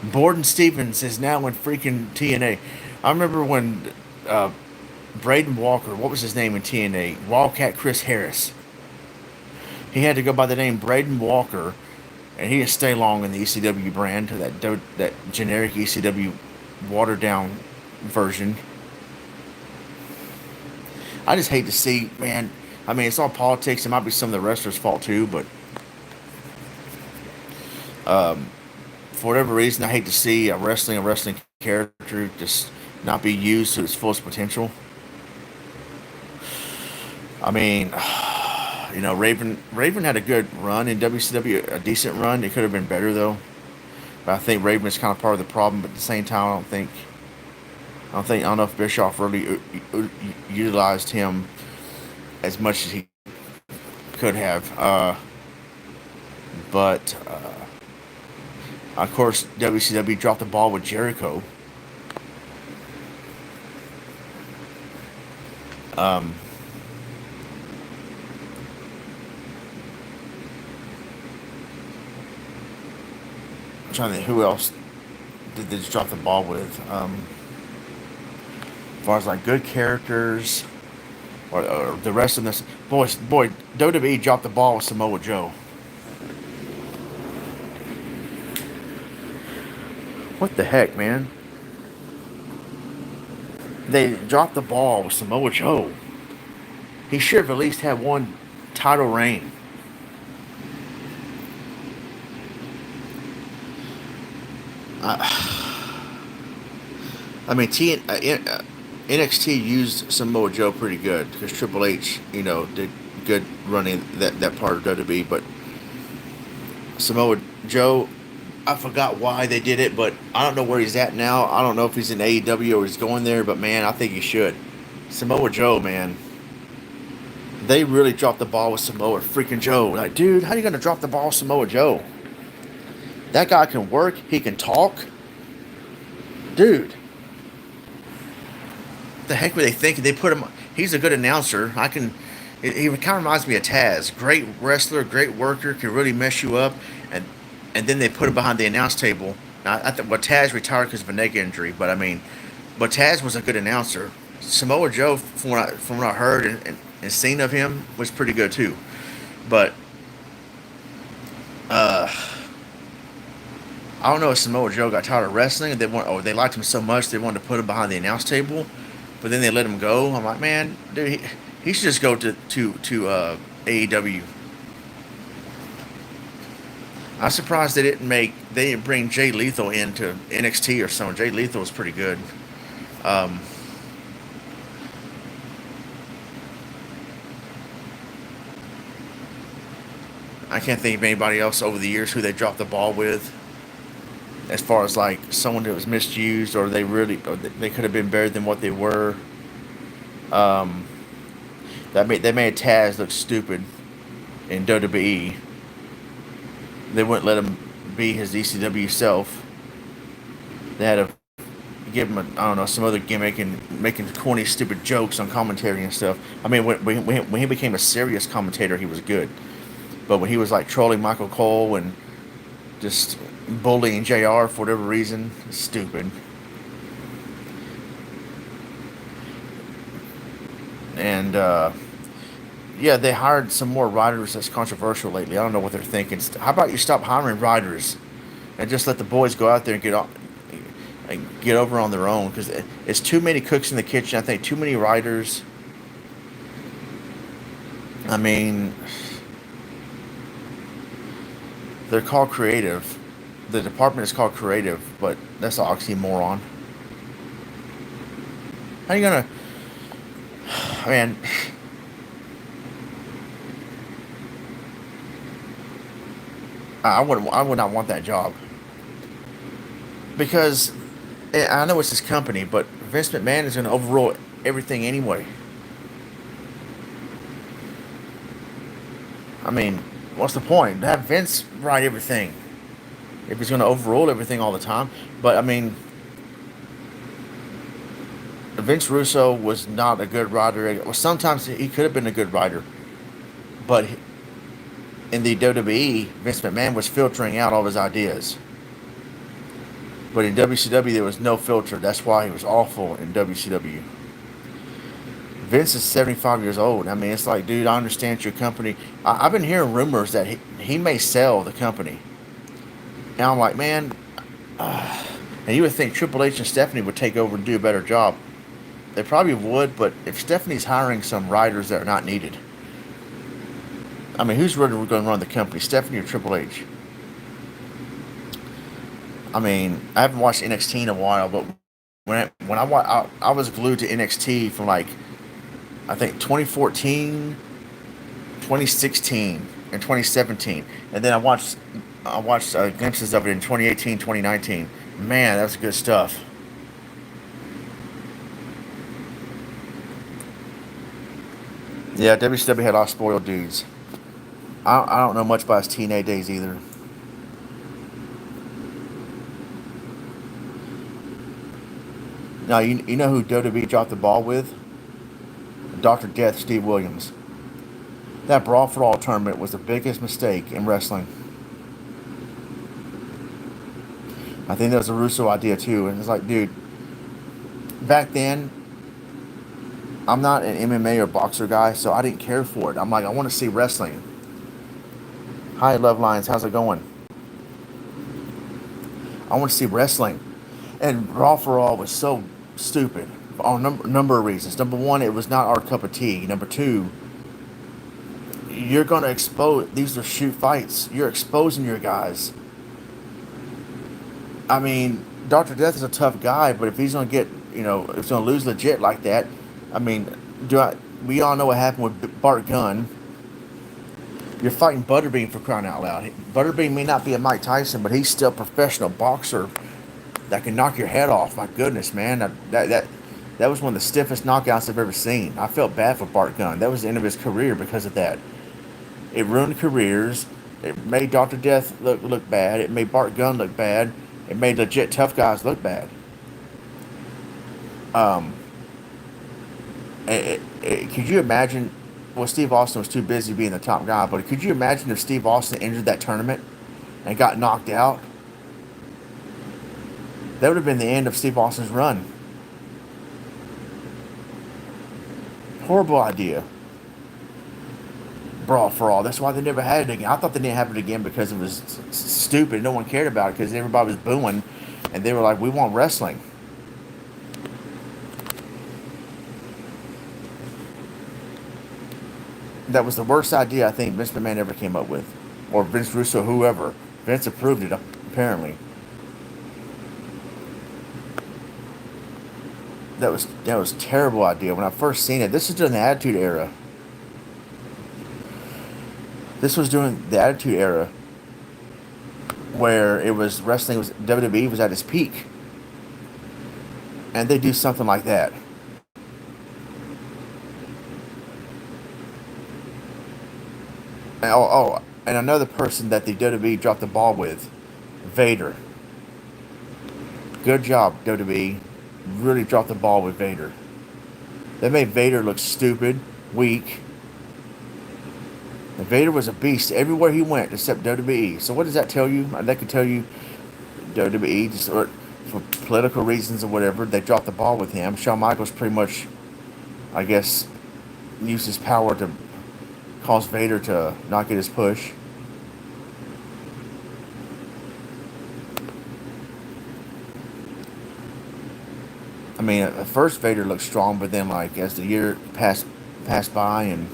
Borden Stevens is now in freaking TNA. I remember when Braden Walker, what was his name in TNA? Wildcat Chris Harris. He had to go by the name Braden Walker, and he didn't stay long in the ECW brand, that generic ECW watered down version. I just hate to see, man. I mean, it's all politics. It might be some of the wrestlers' fault too, but for whatever reason, I hate to see a wrestling character just not be used to its fullest potential. I mean, Raven had a good run in WCW, a decent run. It could have been better though. But I think Raven is kind of part of the problem. But at the same time, I don't know if Bischoff really utilized him as much as he could have. But of course, WCW dropped the ball with Jericho. Um, I'm trying to think who else did they just drop the ball with. As far as like good characters, or the rest of this, WWE dropped the ball with Samoa Joe. What the heck, man? They dropped the ball with Samoa Joe. He should have at least had one title reign. I mean, NXT used Samoa Joe pretty good because Triple H, did good running that part of WWE. But Samoa Joe, I forgot why they did it, but I don't know where he's at now. I don't know if he's in AEW or he's going there, but man, I think he should. Samoa Joe, man. They really dropped the ball with Samoa freaking Joe. Like, dude, how are you going to drop the ball with Samoa Joe? That guy can work. He can talk. Dude. What the heck were they thinking? They put him... He's a good announcer. He kind of reminds me of Taz. Great wrestler, great worker, can really mess you up. And then they put him behind the announce table. Now, Taz retired because of a neck injury, but Taz was a good announcer. Samoa Joe, from what I heard and seen of him, was pretty good too. But I don't know if Samoa Joe got tired of wrestling and they liked him so much they wanted to put him behind the announce table, but then they let him go. I'm like, man, dude, he should just go to AEW. I'm surprised they didn't bring Jay Lethal into NXT or something. Jay Lethal was pretty good. I can't think of anybody else over the years who they dropped the ball with, as far as like someone that was misused or they could have been better than what they were. Um, they made Taz look stupid in WWE. They wouldn't let him be his ECW self. They had to give him I don't know, some other gimmick and making corny, stupid jokes on commentary and stuff. I mean, when he became a serious commentator, he was good. But when he was like trolling Michael Cole and just bullying JR for whatever reason, it's stupid. And yeah, they hired some more writers that's controversial lately. I don't know what they're thinking. How about you stop hiring writers and just let the boys go out there and get over on their own? Because it's too many cooks in the kitchen. I think too many writers. I mean, they're called creative. The department is called creative, but that's an oxymoron. How you gonna? Man, I would not want that job because I know it's his company, but Vince McMahon is going to overrule everything anyway. I mean, what's the point? Have Vince write everything if he's going to overrule everything all the time. But I mean, Vince Russo was not a good writer. Well, sometimes he could have been a good writer, but in the WWE, Vince McMahon was filtering out all of his ideas. But in WCW, there was no filter. That's why he was awful in WCW. Vince is 75 years old. I mean, it's like, dude, I understand your company. I've been hearing rumors that he may sell the company. And I'm like, man, and you would think Triple H and Stephanie would take over and do a better job. They probably would, but if Stephanie's hiring some writers that are not needed, I mean, who's really going to run the company, Stephanie or Triple H? I mean, I haven't watched NXT in a while, but I was glued to NXT from like I think 2014, 2016, and 2017, and then I watched glimpses of it in 2018, 2019. Man, that was good stuff. Yeah, WCW had a lot of spoiled dudes. I don't know much about his teenage days either. Now, you know who WWE dropped the ball with? Dr. Death, Steve Williams. That Brawl for All tournament was the biggest mistake in wrestling. I think that was a Russo idea too. And it's like, dude, back then, I'm not an MMA or boxer guy, so I didn't care for it. I'm like, I want to see wrestling. Hi, Love Lines, how's it going? I want to see wrestling. And Brawl for All was so stupid on a number of reasons. Number one, it was not our cup of tea. Number two, you're going to expose, these are shoot fights. You're exposing your guys. I mean, Dr. Death is a tough guy, but if he's going to get, if he's going to lose legit like that, I mean, we all know what happened with Bart Gunn. You're fighting Butterbean for crying out loud. Butterbean may not be a Mike Tyson, but he's still a professional boxer that can knock your head off. My goodness, man, that was one of the stiffest knockouts I've ever seen. I felt bad for Bart Gunn. That was the end of his career because of that. It ruined careers. It made Dr. Death look bad. It made Bart Gunn look bad. It made legit tough guys look bad. Um, could you imagine? Well, Steve Austin was too busy being the top guy, but could you imagine if Steve Austin entered that tournament and got knocked out? That would have been the end of Steve Austin's run. Horrible idea. Brawl for All. That's why they never had it again. I thought they didn't have it again because it was stupid. No one cared about it because everybody was booing, and they were like, "We want wrestling." That was the worst idea I think Vince McMahon ever came up with, or Vince Russo, whoever. Vince approved it apparently. That was a terrible idea when I first seen it. This is during the Attitude Era. This was during the Attitude Era where it was wrestling was WWE was at its peak, and they do something like that. And another person that the WWE dropped the ball with, Vader. Good job, WWE. Really dropped the ball with Vader. They made Vader look stupid, weak. And Vader was a beast everywhere he went except WWE. So what does that tell you? That could tell you WWE, just for political reasons or whatever, they dropped the ball with him. Shawn Michaels pretty much, I guess, used his power to cause Vader to not get his push. I mean, at first Vader looked strong, but then like as the year passed by and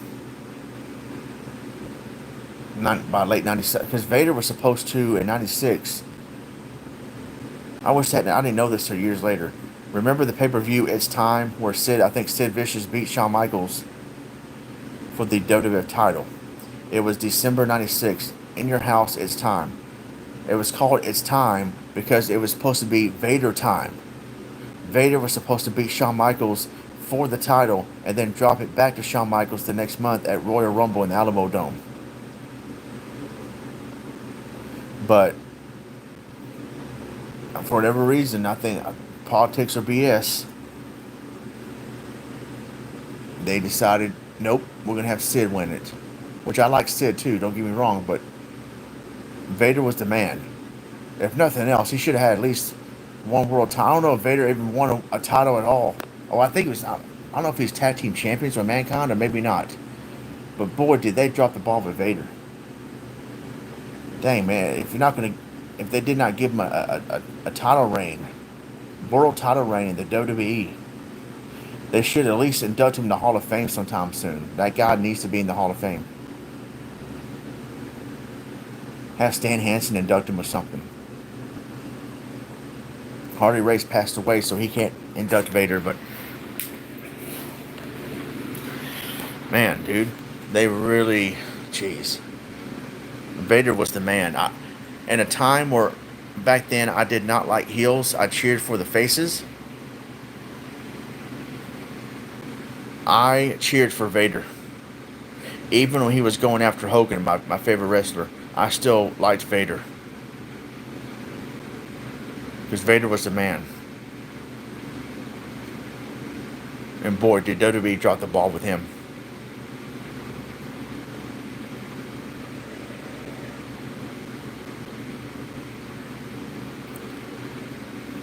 by late '97, because Vader was supposed to in '96. I didn't know this till years later. Remember the pay-per-view It's Time, where I think Sid Vicious beat Shawn Michaels for the WWF title. It was December '96. In Your House, It's Time. It was called It's Time because it was supposed to be Vader time. Vader was supposed to beat Shawn Michaels for the title and then drop it back to Shawn Michaels the next month at Royal Rumble in the Alamo Dome. But for whatever reason, I think politics or BS, they decided, nope, we're going to have Sid win it. Which I like Sid too, don't get me wrong, but Vader was the man. If nothing else, he should have had at least one world title. I don't know if Vader even won a title at all. Oh, I think it was, I don't know if he's tag team champions or Mankind, or maybe not. But boy, did they drop the ball with Vader. Dang, man, if they did not give him a title reign, world title reign in the WWE, they should at least induct him in the Hall of Fame sometime soon. That guy needs to be in the Hall of Fame. Have Stan Hansen induct him or something. Harley Race passed away, so he can't induct Vader, but man, dude, they really, jeez. Vader was the man. In a time where back then I did not like heels, I cheered for the faces. I cheered for Vader. Even when he was going after Hogan, my favorite wrestler, I still liked Vader. Because Vader was the man. And boy, did WWE drop the ball with him.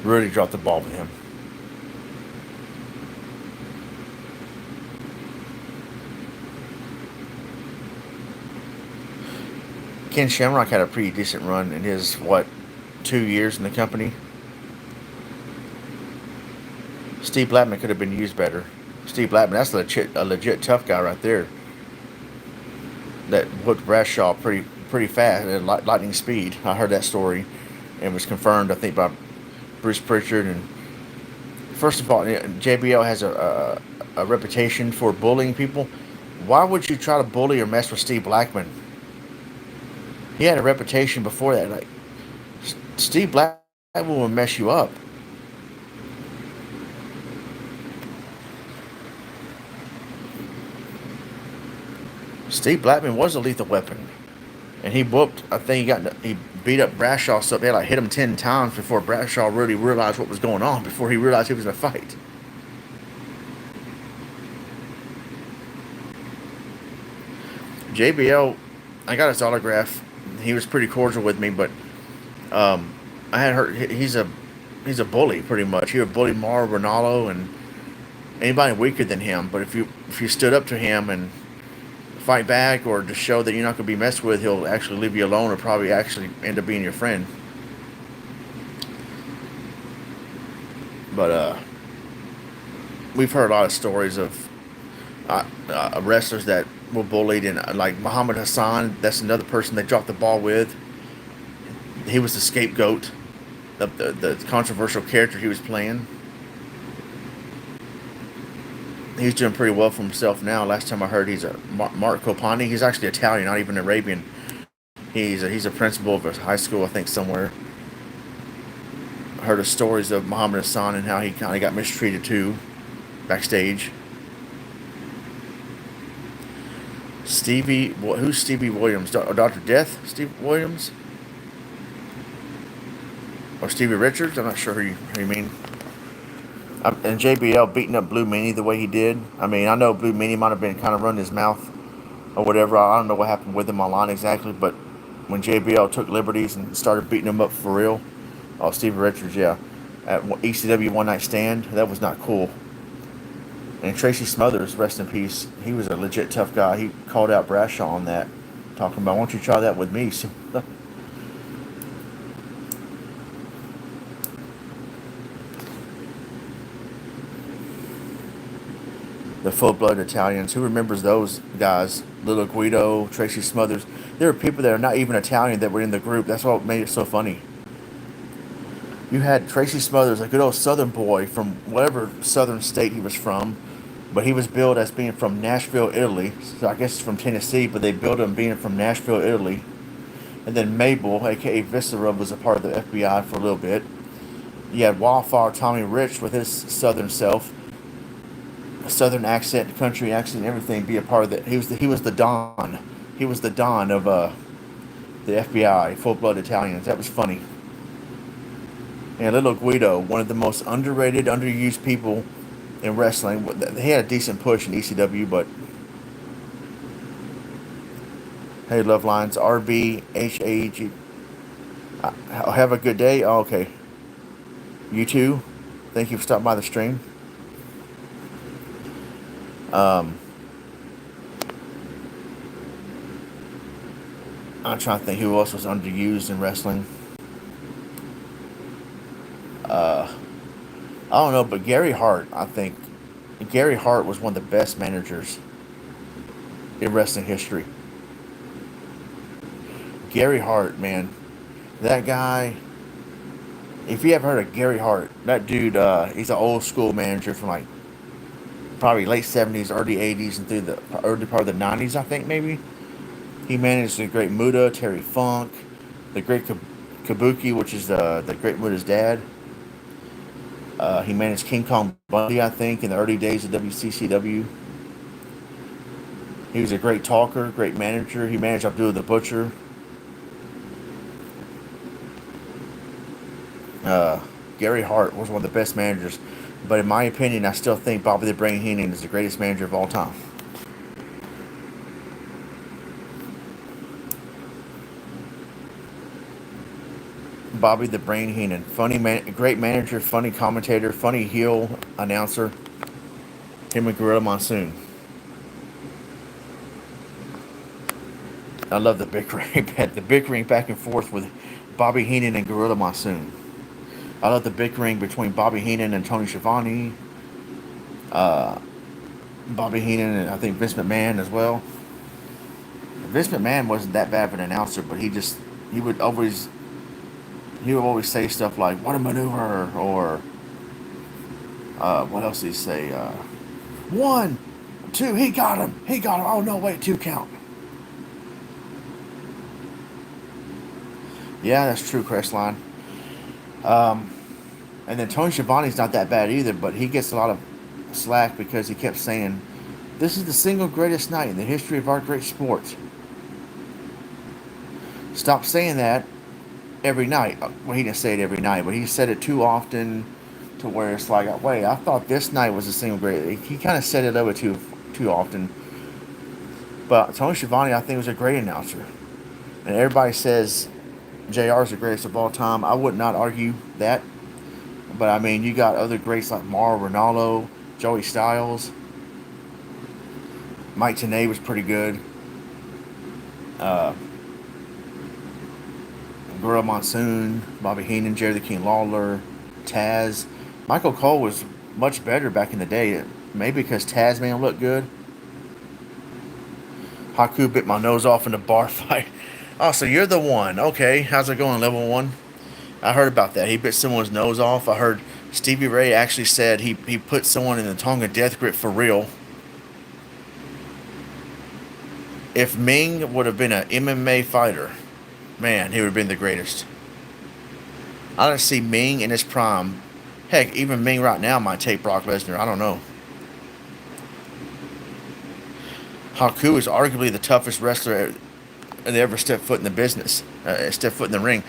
Really dropped the ball with him. Ken Shamrock had a pretty decent run in his, 2 years in the company. Steve Blackman could have been used better. Steve Blackman, that's a legit tough guy right there. That whooped Bradshaw pretty fast at lightning speed. I heard that story, and it was confirmed, I think, by Bruce Pritchard. And first of all, JBL has a reputation for bullying people. Why would you try to bully or mess with Steve Blackman? He had a reputation before that. Like, Steve Blackman will mess you up. Steve Blackman was a lethal weapon, and he whooped. I think he beat up Bradshaw, so they hit him 10 times before Bradshaw really realized what was going on. Before he realized he was in a fight. JBL, I got his autograph. He was pretty cordial with me, but I had heard he's a bully pretty much. He would bully Mauro Ranallo and anybody weaker than him. But if you stood up to him and fight back, or to show that you're not going to be messed with, he'll actually leave you alone, or probably actually end up being your friend. But we've heard a lot of stories of wrestlers that were bullied, and like Muhammad Hassan, that's another person they dropped the ball with. He was the scapegoat of the controversial character he was playing. He's doing pretty well for himself now. Last time I heard, he's a Mark Copani. He's actually Italian, not even Arabian. He's a principal of a high school, I think, somewhere. I heard of stories of Muhammad Hassan and how he kind of got mistreated too, backstage. Who's Stevie Williams? Dr. Death? Steve Williams? Or Stevie Richards? I'm not sure who you mean. And JBL beating up Blue Meanie the way he did. I mean, I know Blue Meanie might have been kind of running his mouth or whatever. I don't know what happened with him online exactly, but when JBL took liberties and started beating him up for real, Stevie Richards, yeah, at ECW One Night Stand, that was not cool. And Tracy Smothers, rest in peace, he was a legit tough guy. He called out Bradshaw on that, talking about, why don't you try that with me? So, The full-blooded Italians. Who remembers those guys? Little Guido, Tracy Smothers. There were people that are not even Italian that were in the group. That's what made it so funny. You had Tracy Smothers, a good old Southern boy from whatever Southern state he was from, but he was billed as being from Nashville, Italy. So I guess it's from Tennessee, but they billed him being from Nashville, Italy. And then Mabel, aka Viscera, was a part of the FBI for a little bit. You had Wildfire Tommy Rich with his Southern self, Southern accent, country accent, everything. Be a part of it. He was the Don. He was the Don of the FBI, full-blood Italians. That was funny. And Little Guido, one of the most underrated, underused people in wrestling. He had a decent push in ECW, but hey, Love Lines, RBHAG. Have a good day. Oh, okay. You too. Thank you for stopping by the stream. I'm trying to think who else was underused in wrestling. I don't know, but Gary Hart, I think Gary Hart was one of the best managers in wrestling history. Gary Hart, man, that guy. If you ever heard of Gary Hart, that dude, he's an old school manager from like probably late 70s, early 80s, and through the early part of the 90s, I think maybe. He managed the Great Muta, Terry Funk, the Great Kabuki, which is the Great Muta's dad. He managed King Kong Bundy, I think, in the early days of WCCW. He was a great talker, great manager. He managed Abdullah the Butcher. Gary Hart was one of the best managers. But in my opinion, I still think Bobby the Brain Heenan is the greatest manager of all time. Bobby the Brain Heenan. Funny man, great manager, funny commentator, funny heel announcer. Him and Gorilla Monsoon. I love the bickering, the bickering back and forth with Bobby Heenan and Gorilla Monsoon. I love the bickering between Bobby Heenan and Tony Schiavone. Bobby Heenan and I think Vince McMahon as well. Vince McMahon wasn't that bad of an announcer, but he would always say stuff like "what a maneuver" or what else did he say? 1, 2, he got him. Oh no, wait, 2 count. Yeah, that's true, Crestline. And then Tony Schiavone's not that bad either, but he gets a lot of slack because he kept saying, "This is the single greatest night in the history of our great sport." Stop saying that every night. Well, he didn't say it every night, but he said it too often to where it's like, wait, I thought this night was the single greatest. He kind of said it over too often. But Tony Schiavone, I think, was a great announcer. And everybody says JR is the greatest of all time. I would not argue that. But, I mean, you got other greats like Mauro Ranallo, Joey Styles. Mike Tenay was pretty good. Gorilla Monsoon, Bobby Heenan, Jerry the King Lawler, Taz. Michael Cole was much better back in the day. Maybe because Taz made him look good. Haku bit my nose off in a bar fight. Oh, so you're the one. Okay, how's it going, level 1? I heard about that. He bit someone's nose off. I heard Stevie Ray actually said he put someone in the Tonga death grip for real. If Ming would have been an MMA fighter, man, he would have been the greatest. I don't see Ming in his prime. Heck, even Ming right now might take Brock Lesnar. I don't know. Haku is arguably the toughest wrestler that ever stepped foot in the business. Stepped foot in the ring.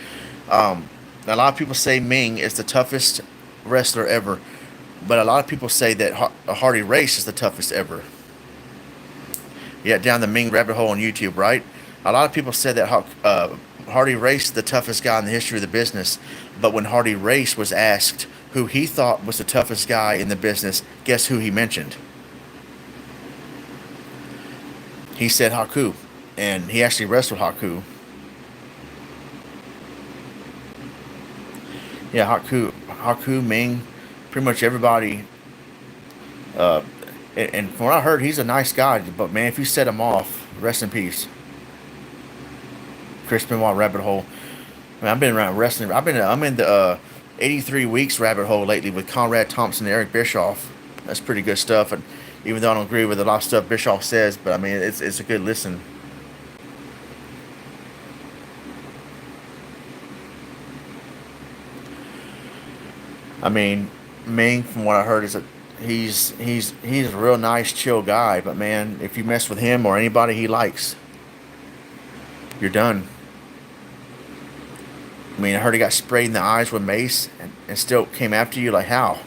A lot of people say Ming is the toughest wrestler ever, but a lot of people say that Hardy Race is the toughest ever. Yeah, down the Ming rabbit hole on YouTube, right? A lot of people said that Hardy Race is the toughest guy in the history of the business, but when Hardy Race was asked who he thought was the toughest guy in the business, guess who he mentioned? He said Haku, and he actually wrestled Haku. Yeah, Haku, Ming, pretty much everybody. And from what I heard, he's a nice guy. But man, if you set him off, rest in peace, Chris Benoit rabbit hole. I mean, I've been around wrestling. I'm in the 83 weeks rabbit hole lately with Conrad Thompson and Eric Bischoff. That's pretty good stuff. And even though I don't agree with a lot of stuff Bischoff says, but I mean, it's a good listen. I mean, Ming, from what I heard, is that he's a real nice, chill guy. But man, if you mess with him or anybody he likes, you're done. I mean, I heard he got sprayed in the eyes with mace and still came after you. Like how?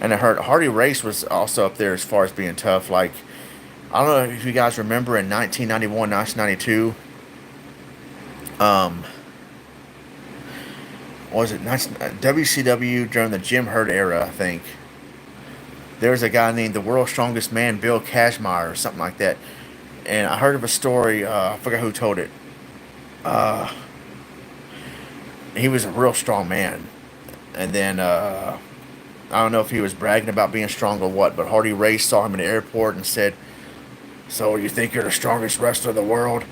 And I heard Hardy Race was also up there as far as being tough. Like I don't know if you guys remember in 1991, 1992. Um, was it WCW during the Jim Herd era? I think there was a guy named the World's Strongest Man, Bill Kashmir, or something like that. And I heard of a story. I forgot who told it. Uh, he was a real strong man, and then I don't know if he was bragging about being strong or what. But Hardy Race saw him in the airport and said, "So you think you're the strongest wrestler in the world?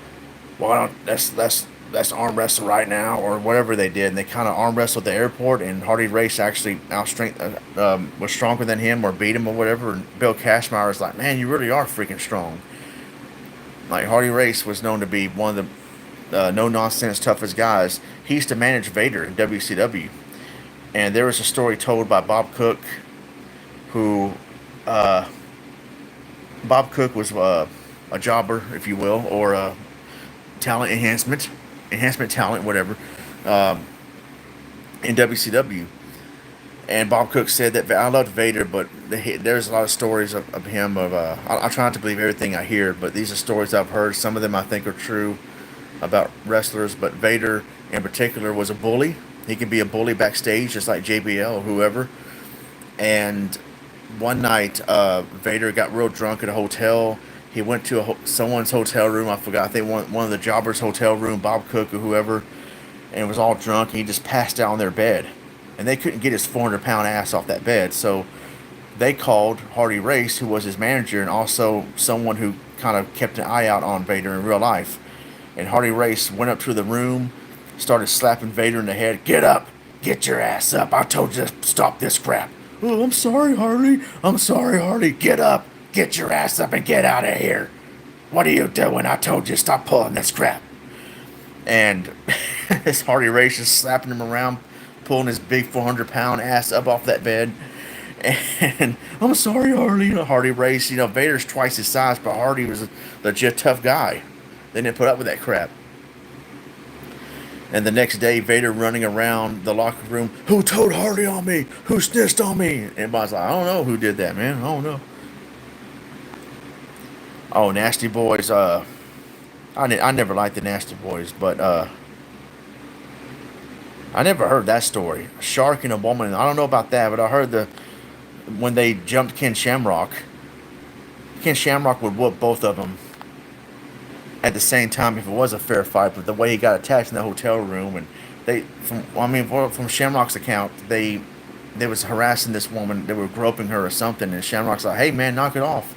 Why don't let's arm wrestle right now," or whatever they did. And they kind of arm wrestled the airport, and Hardy Race actually was stronger than him or beat him or whatever. And Bill Cashmire was like, "Man, you really are freaking strong." Like Hardy Race was known to be one of the no nonsense toughest guys. He used to manage Vader in WCW, and there was a story told by Bob Cook, who uh, Bob Cook was a jobber, if you will, or a talent enhancement talent, whatever, um, in WCW. And Bob Cook said that I loved Vader, but there's a lot of stories of him. I try not to believe everything I hear, but these are stories I've heard. Some of them I think are true about wrestlers, but Vader in particular was a bully. He can be a bully backstage, just like JBL or whoever. And one night, Vader got real drunk at a hotel. He went to someone's hotel room. I forgot. I think one of the jobbers' hotel room, Bob Cook or whoever, and was all drunk. And he just passed out on their bed, and they couldn't get his 400-pound ass off that bed. So they called Hardy Race, who was his manager and also someone who kind of kept an eye out on Vader in real life. And Hardy Race went up to the room, started slapping Vader in the head. "Get up! Get your ass up! I told you to stop this crap." "Oh, I'm sorry, Hardy. I'm sorry, Hardy. Get up! Get your ass up and get out of here! What are you doing? I told you to stop pulling this crap." And this Hardy Race is slapping him around, pulling his big 400-pound ass up off that bed. And "I'm sorry, Hardy." Hardy Race, Vader's twice his size, but Hardy was a legit tough guy. They didn't put up with that crap. And the next day, Vader running around the locker room, "Who told Hardy on me? Who snitched on me?" And everybody's like, "I don't know who did that, man. I don't know." Oh, Nasty Boys. I never liked the Nasty Boys, but I never heard that story. A shark and a woman. I don't know about that, but I heard when they jumped Ken Shamrock. Ken Shamrock would whoop both of them at the same time if it was a fair fight. But the way he got attacked in the hotel room, and from Shamrock's account, they was harassing this woman. They were groping her or something, and Shamrock's like, "Hey man, knock it off."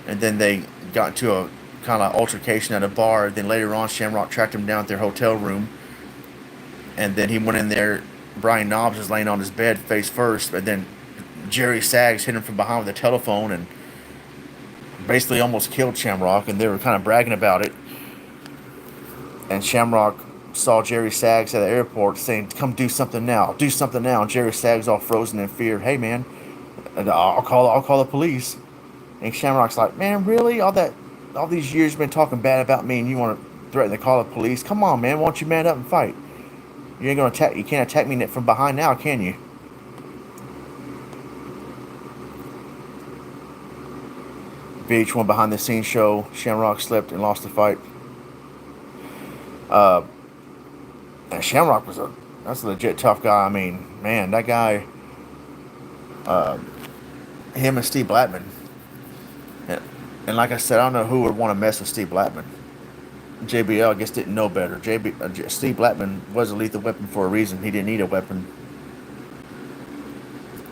And then they got into a kind of altercation at a bar. Then later on, Shamrock tracked him down at their hotel room, and then he went in there. Brian Knobbs was laying on his bed face first, and then Jerry Sags hit him from behind with a telephone and basically almost killed Shamrock. And they were kind of bragging about it. And Shamrock saw Jerry Sags at the airport saying, "Come do something now, do something now." And Jerry Sags all frozen in fear. "Hey man, I'll call the police." And Shamrock's like, "Man, really? All these years you've been talking bad about me, and you want to threaten to call the police? Come on, man. Why don't you man up and fight? You ain't gonna attack. You can't attack me from behind now, can you?" VH1 behind the scenes show. Shamrock slipped and lost the fight. Uh, and Shamrock that's a legit tough guy. I mean, man, that guy. Uh, him and Steve Blackman. And like I said, I don't know who would want to mess with Steve Blackman. JBL, I guess, didn't know better. Steve Blackman was a lethal weapon for a reason. He didn't need a weapon.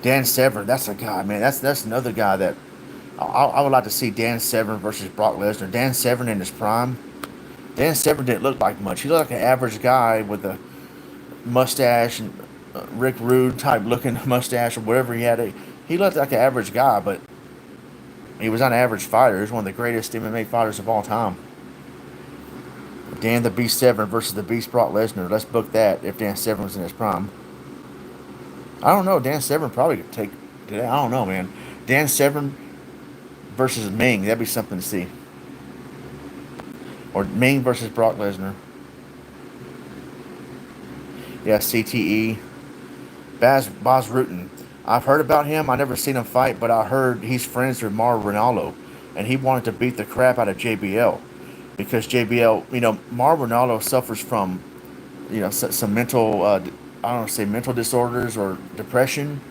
Dan Severn, that's a guy, man. That's another guy that I would like to see Dan Severn versus Brock Lesnar. Dan Severn in his prime. Dan Severn didn't look like much. He looked like an average guy with a mustache and Rick Rude type looking mustache or whatever he had. He looked like an average guy, but he was not an average fighter. He was one of the greatest MMA fighters of all time. Dan the Beast Severn versus the Beast Brock Lesnar. Let's book that if Dan Severn was in his prime. I don't know. Dan Severn probably could take today. I don't know, man. Dan Severn versus Ming. That'd be something to see. Or Ming versus Brock Lesnar. Yeah, CTE. Baz Rutten. I've heard about him. I never seen him fight, but I heard he's friends with Mauro Ranallo, and he wanted to beat the crap out of JBL because JBL, Mauro Ranallo suffers from, some mental, I don't want to say mental disorders or depression.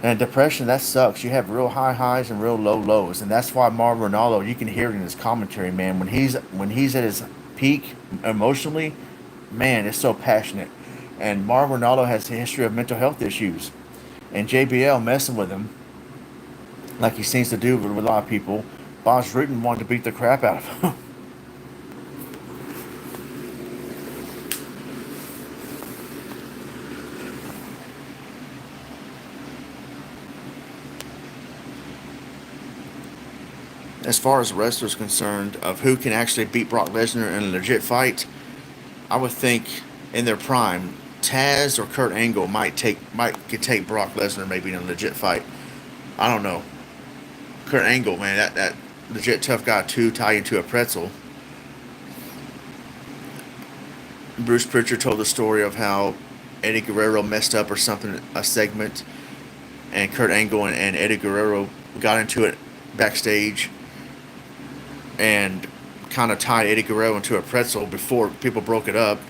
And depression, that sucks. You have real high highs and real low lows, and that's why Mauro Ranallo, you can hear it in his commentary, man. When he's at his peak emotionally, man, it's so passionate. And Mauro Ranallo has a history of mental health issues, and JBL messing with him like he seems to do with a lot of people. Bas Rutten wanted to beat the crap out of him. As far as wrestlers concerned, of who can actually beat Brock Lesnar in a legit fight, I would think in their prime, Taz or Kurt Angle could take Brock Lesnar maybe in a legit fight. I don't know. Kurt Angle, man, that legit tough guy too, tie into a pretzel. Bruce Pritchard told the story of how Eddie Guerrero messed up or something, a segment, and Kurt Angle and Eddie Guerrero got into it backstage and kind of tied Eddie Guerrero into a pretzel before people broke it up.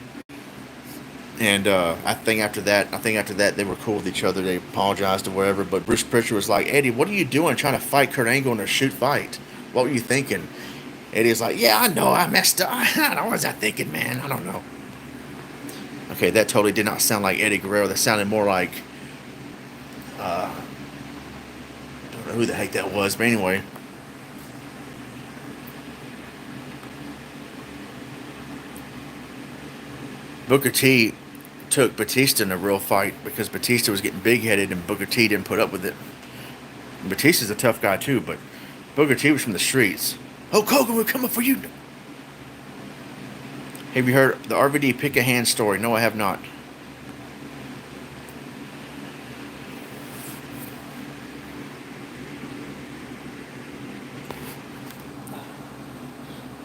And I think after that they were cool with each other. They apologized or whatever. But Bruce Pritchard was like, Eddie, what are you doing trying to fight Kurt Angle in a shoot fight? What were you thinking? Eddie's like, yeah, I know, I messed up. I don't know, what was I thinking, man? I don't know. Okay, that totally did not sound like Eddie Guerrero. That sounded more like, I don't know who the heck that was, but anyway. Booker T took Batista in a real fight because Batista was getting big headed and Booker T didn't put up with it. Batista's a tough guy too, but Booker T was from the streets. Oh, Hogan, we're coming for you. Have you heard the RVD pick a hand story? No, I have not.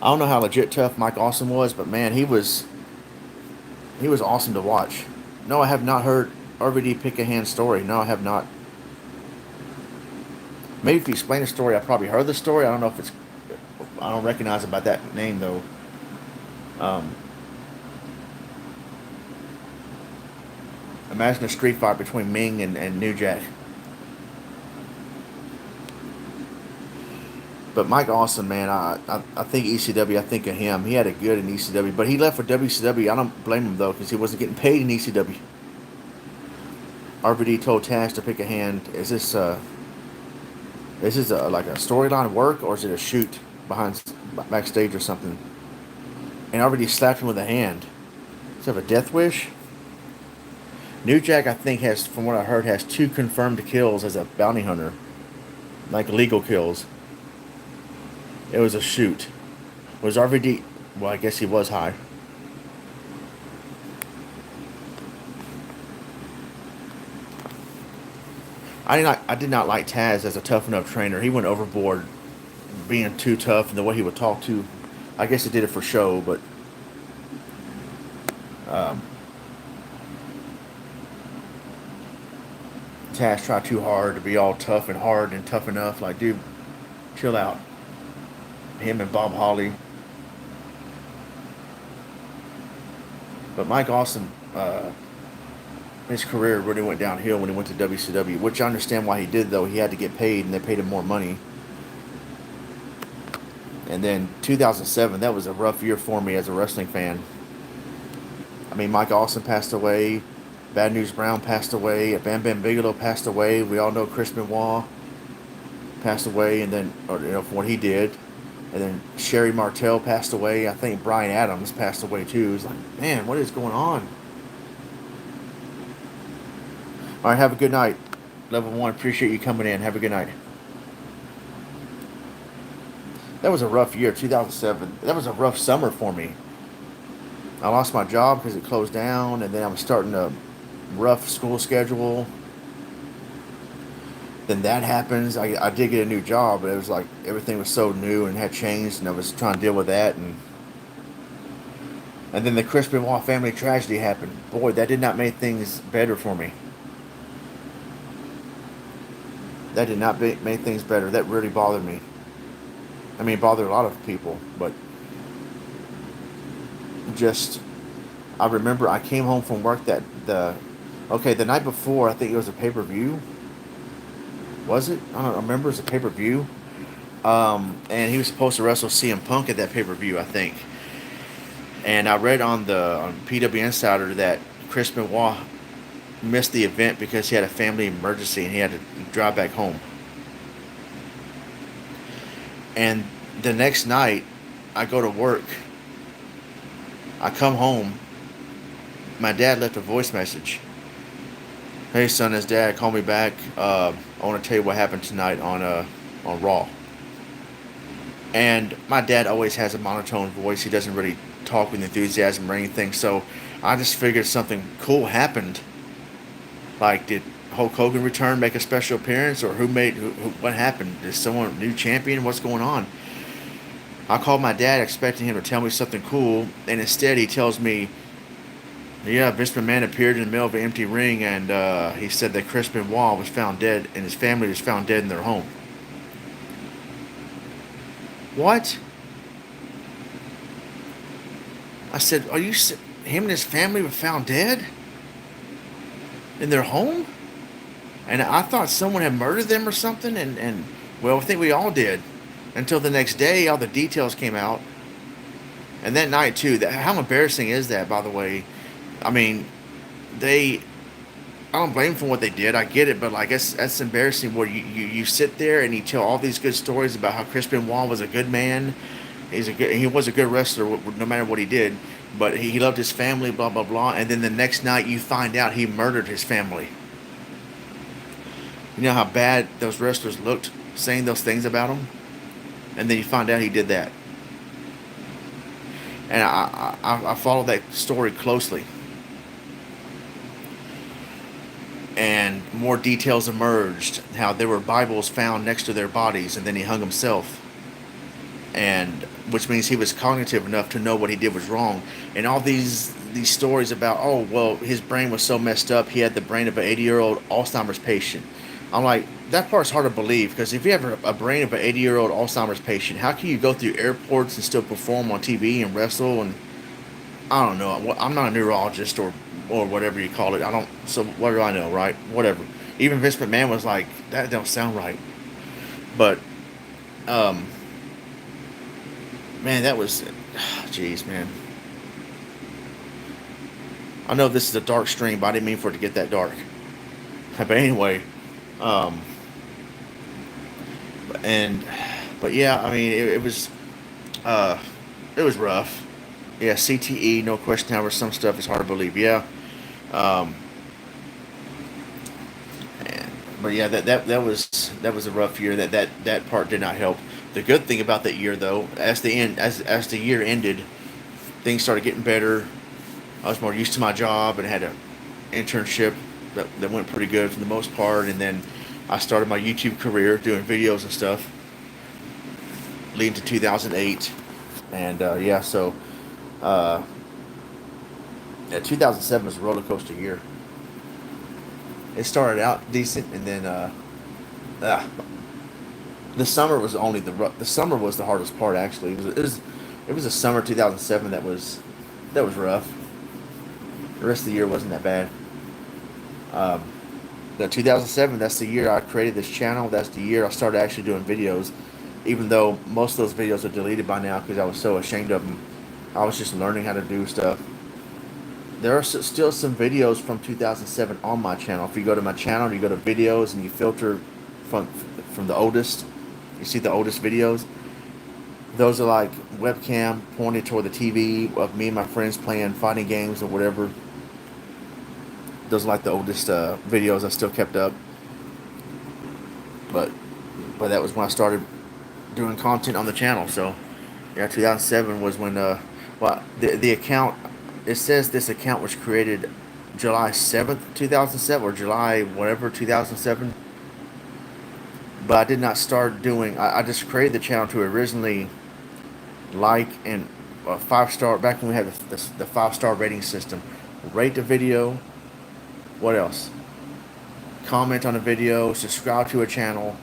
I don't know how legit tough Mike Awesome was, but man, he was awesome to watch. No, I have not heard RVD pick a hand story. No, I have not. Maybe if you explain the story, I probably heard the story. I don't know if it's. I don't recognize it by that name though. Um, Imagine a street fight between Ming and New Jack. But Mike Awesome, man, I think ECW. I think of him. He had it good in ECW, but he left for WCW. I don't blame him though, because he wasn't getting paid in ECW. RVD told Taz to pick a hand. Is this like a storyline work or is it a shoot behind backstage or something? And RVD slapped him with a hand. Does he have a death wish? New Jack, I think, has, from what I heard, has 2 confirmed kills as a bounty hunter, like legal kills. It was a shoot. Was RVD? Well, I guess he was high. I did not like Taz as a tough enough trainer. He went overboard, being too tough, and the way he would talk to. I guess he did it for show, but um, Taz tried too hard to be all tough and hard and tough enough. Like, dude, chill out. Him and Bob Holly. But Mike Awesome, his career really went downhill when he went to WCW, which I understand why he did, though. He had to get paid, and they paid him more money. And then 2007, that was a rough year for me as a wrestling fan. I mean, Mike Awesome passed away. Bad News Brown passed away. Bam Bam Bigelow passed away. We all know Chris Benoit passed away, and then, or, for what he did. And then Sherry Martel passed away. I think Brian Adams passed away too. It's like, man, what is going on? All right, have a good night. Level 1, appreciate you coming in. Have a good night. That was a rough year, 2007. That was a rough summer for me. I lost my job because it closed down, and then I was starting a rough school schedule. Then that happens. I did get a new job, but it was like everything was so new and had changed, and I was trying to deal with that. And then the Chris Benoit family tragedy happened. Boy, that did not make things better for me. That did not make things better. That really bothered me. I mean, it bothered a lot of people, but just, I remember I came home from work the night before, I think it was a pay-per-view. Was it? I don't remember. It was a pay-per-view. And he was supposed to wrestle CM Punk at that pay-per-view, I think. And I read on PW Insider that Chris Benoit missed the event because he had a family emergency and he had to drive back home. And the next night, I go to work. I come home. My dad left a voice message. Hey son, it's Dad. Call me back. I want to tell you what happened tonight on Raw. And my dad always has a monotone voice. He doesn't really talk with enthusiasm or anything. So I just figured something cool happened. Like, did Hulk Hogan return, make a special appearance, or what happened? Is someone new champion? What's going on? I called my dad expecting him to tell me something cool, and instead he tells me, yeah, Vince McMahon appeared in the middle of an empty ring, and he said that Chris Benoit was found dead, and his family was found dead in their home. What? I said, him and his family were found dead? In their home? And I thought someone had murdered them or something, and well, I think we all did. Until the next day, all the details came out. And that night, too, how embarrassing is that, by the way? I mean, I don't blame them for what they did. I get it, but like that's embarrassing. Where you sit there and you tell all these good stories about how Chris Benoit was a good man. He was a good wrestler, no matter what he did. But he loved his family, blah blah blah. And then the next night, you find out he murdered his family. You know how bad those wrestlers looked saying those things about him, and then you find out he did that. And I followed that story closely. And more details emerged, how there were Bibles found next to their bodies, and then he hung himself. And which means he was cognitive enough to know what he did was wrong. And all these stories about, oh, well, his brain was so messed up, he had the brain of an 80-year-old Alzheimer's patient. I'm like, that part's hard to believe, because if you have a brain of an 80-year-old Alzheimer's patient, how can you go through airports and still perform on TV and wrestle? And I don't know. I'm not a neurologist or whatever you call it. So what do I know, right? Whatever. Even Vince McMahon was like, that don't sound right. But, man, that was, jeez, man. I know this is a dark stream, but I didn't mean for it to get that dark. But anyway, but yeah, I mean, it was rough. Yeah, CTE, no question. However, some stuff is hard to believe. Yeah, but yeah, that was a rough year. That part did not help. The good thing about that year, though, as the year ended, things started getting better. I was more used to my job and had an internship that went pretty good for the most part. And then I started my YouTube career doing videos and stuff, leading to 2008. And yeah, so 2007 was a roller coaster year. It started out decent, and then the summer was the summer was the hardest part. Actually, it was the summer 2007 that was rough. The rest of the year wasn't that bad. The 2007, that's the year I created this channel. That's the year I started actually doing videos, even though most of those videos are deleted by now because I was so ashamed of them. I was just learning how to do stuff. there are still some videos from 2007 on my channel. If you go to my channel, you go to videos and you filter from from the oldest, you see the oldest videos. Those are like webcam pointed toward the TV of me and my friends playing fighting games or whatever. Those are like the oldest videos I still kept up. But that was when I started doing content on the channel. So yeah, 2007 was when well, the account, it says this account was created July 7th, 2007, or July whatever 2007. But I did not start doing. I just created the channel to originally like and 5 star, back when we had the 5 star rating system. Rate the video. What else? Comment on a video. Subscribe to a channel.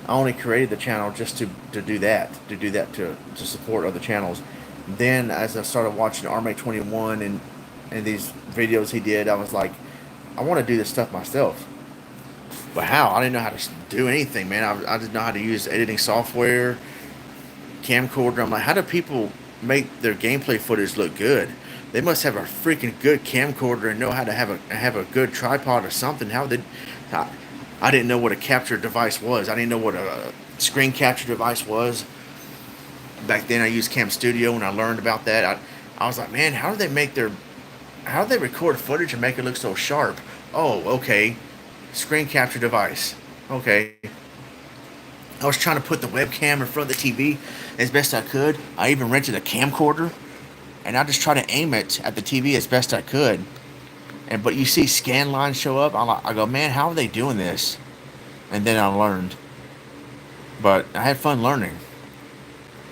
I only created the channel just to do that, to support other channels. Then as I started watching RMA21 and these videos he did, I was like, I want to do this stuff myself. But how? I didn't know how to do anything, man. I didn't know how to use editing software, camcorder. I'm like, how do people make their gameplay footage look good? They must have a freaking good camcorder and know how to have a good tripod or something. How did I didn't know what a capture device was. I didn't know what a screen capture device was. Back then I used Cam Studio and I learned about that. I was like, man, how do they record footage and make it look so sharp? Oh, okay. Screen capture device. Okay. I was trying to put the webcam in front of the TV as best I could. I even rented a camcorder and I just try to aim it at the TV as best I could. But you see scan lines show up. I go, man, how are they doing this? And then I learned. But I had fun learning.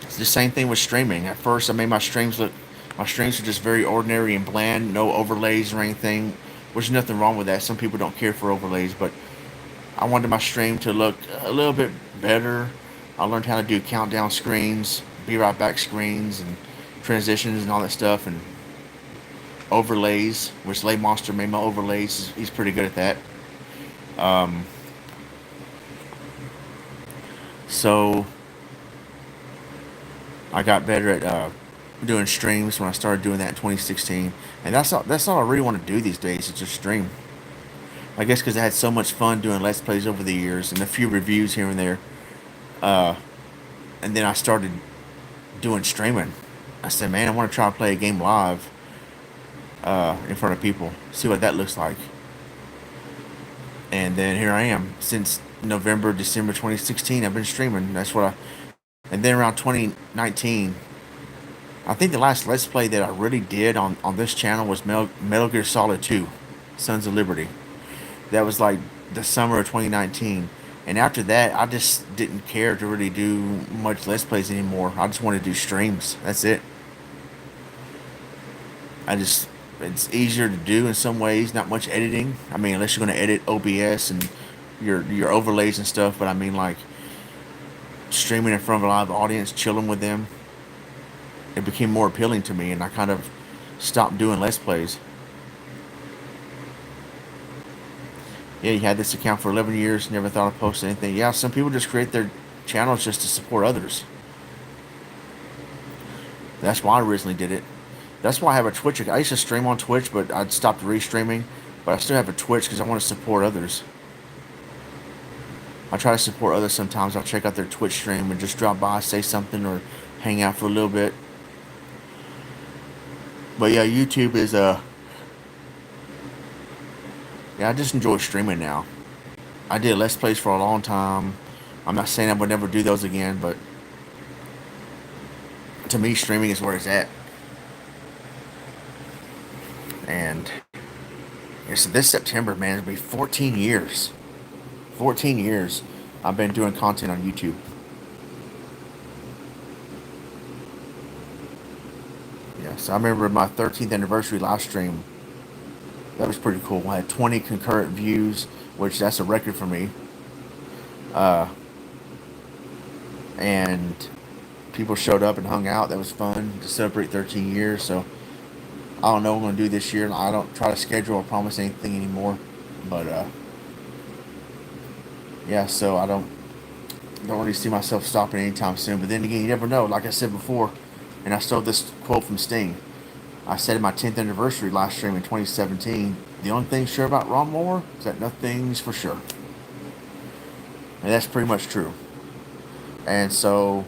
It's the same thing with streaming. At first, I made my streams were just very ordinary and bland, no overlays or anything. There's nothing wrong with that. Some people don't care for overlays, but I wanted my stream to look a little bit better. I learned how to do countdown screens, be right back screens, and transitions and all that stuff, and overlays, which Lay Monster made my overlays. He's pretty good at that. So I got better at doing streams when I started doing that in 2016, and that's all I really want to do these days, is just stream. I guess because I had so much fun doing Let's Plays over the years and a few reviews here and there, and then I started doing streaming. I said, man, I want to try to play a game live in front of people, see what that looks like. And then here I am. Since December 2016, I've been streaming. And then around 2019, I think the last Let's Play that I really did on this channel was Metal Gear Solid 2, Sons of Liberty. That was like the summer of 2019. And after that, I just didn't care to really do much Let's Plays anymore. I just wanted to do streams. That's it. It's easier to do in some ways, not much editing. I mean, unless you're going to edit OBS and your overlays and stuff, but I mean, like, streaming in front of a live audience, chilling with them, it became more appealing to me, and I kind of stopped doing Let's Plays. Yeah, you had this account for 11 years, never thought of posting anything. Yeah, some people just create their channels just to support others. That's why I originally did it. That's why I have a Twitch. I used to stream on Twitch, but I'd stopped restreaming. But I still have a Twitch because I want to support others. I try to support others sometimes. I'll check out their Twitch stream and just drop by, say something, or hang out for a little bit. But yeah, YouTube is yeah, I just enjoy streaming now. I did Let's Plays for a long time. I'm not saying I would never do those again, but to me, streaming is where it's at. And yeah, so this September, man, it'll be 14 years. 14 years I've been doing content on YouTube. Yeah, so I remember my 13th anniversary live stream. That was pretty cool. I had 20 concurrent views, which that's a record for me. And people showed up and hung out. That was fun to celebrate 13 years. So I don't know what I'm going to do this year. I don't try to schedule or promise anything anymore. But yeah, so I don't really see myself stopping anytime soon. But then again, you never know. Like I said before, and I stole this quote from Sting: I said in my 10th anniversary live stream in 2017, the only thing sure about Ron Moore is that nothing's for sure. And that's pretty much true. And so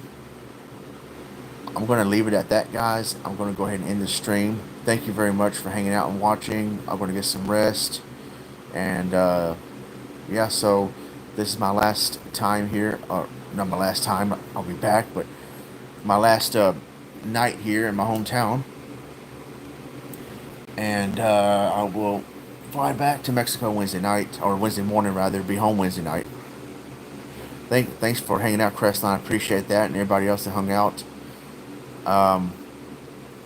I'm going to leave it at that, guys. I'm going to go ahead and end the stream. Thank you very much for hanging out and watching. I'm going to get some rest. And yeah, so this is my last time here. Not my last time, I'll be back, but my last night here in my hometown. And I will fly back to Mexico Wednesday night, or Wednesday morning rather, be home Wednesday night. Thanks for hanging out, Crestline. I appreciate that, and everybody else that hung out.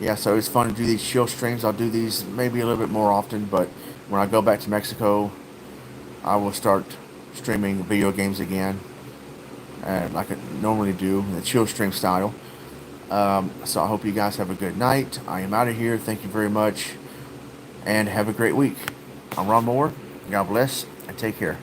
Yeah, so it's fun to do these chill streams. I'll do these maybe a little bit more often, but when I go back to Mexico, I will start streaming video games again, like I normally do, the chill stream style. So I hope you guys have a good night. I am out of here. Thank you very much, and have a great week. I'm Ron Moore. God bless, and take care.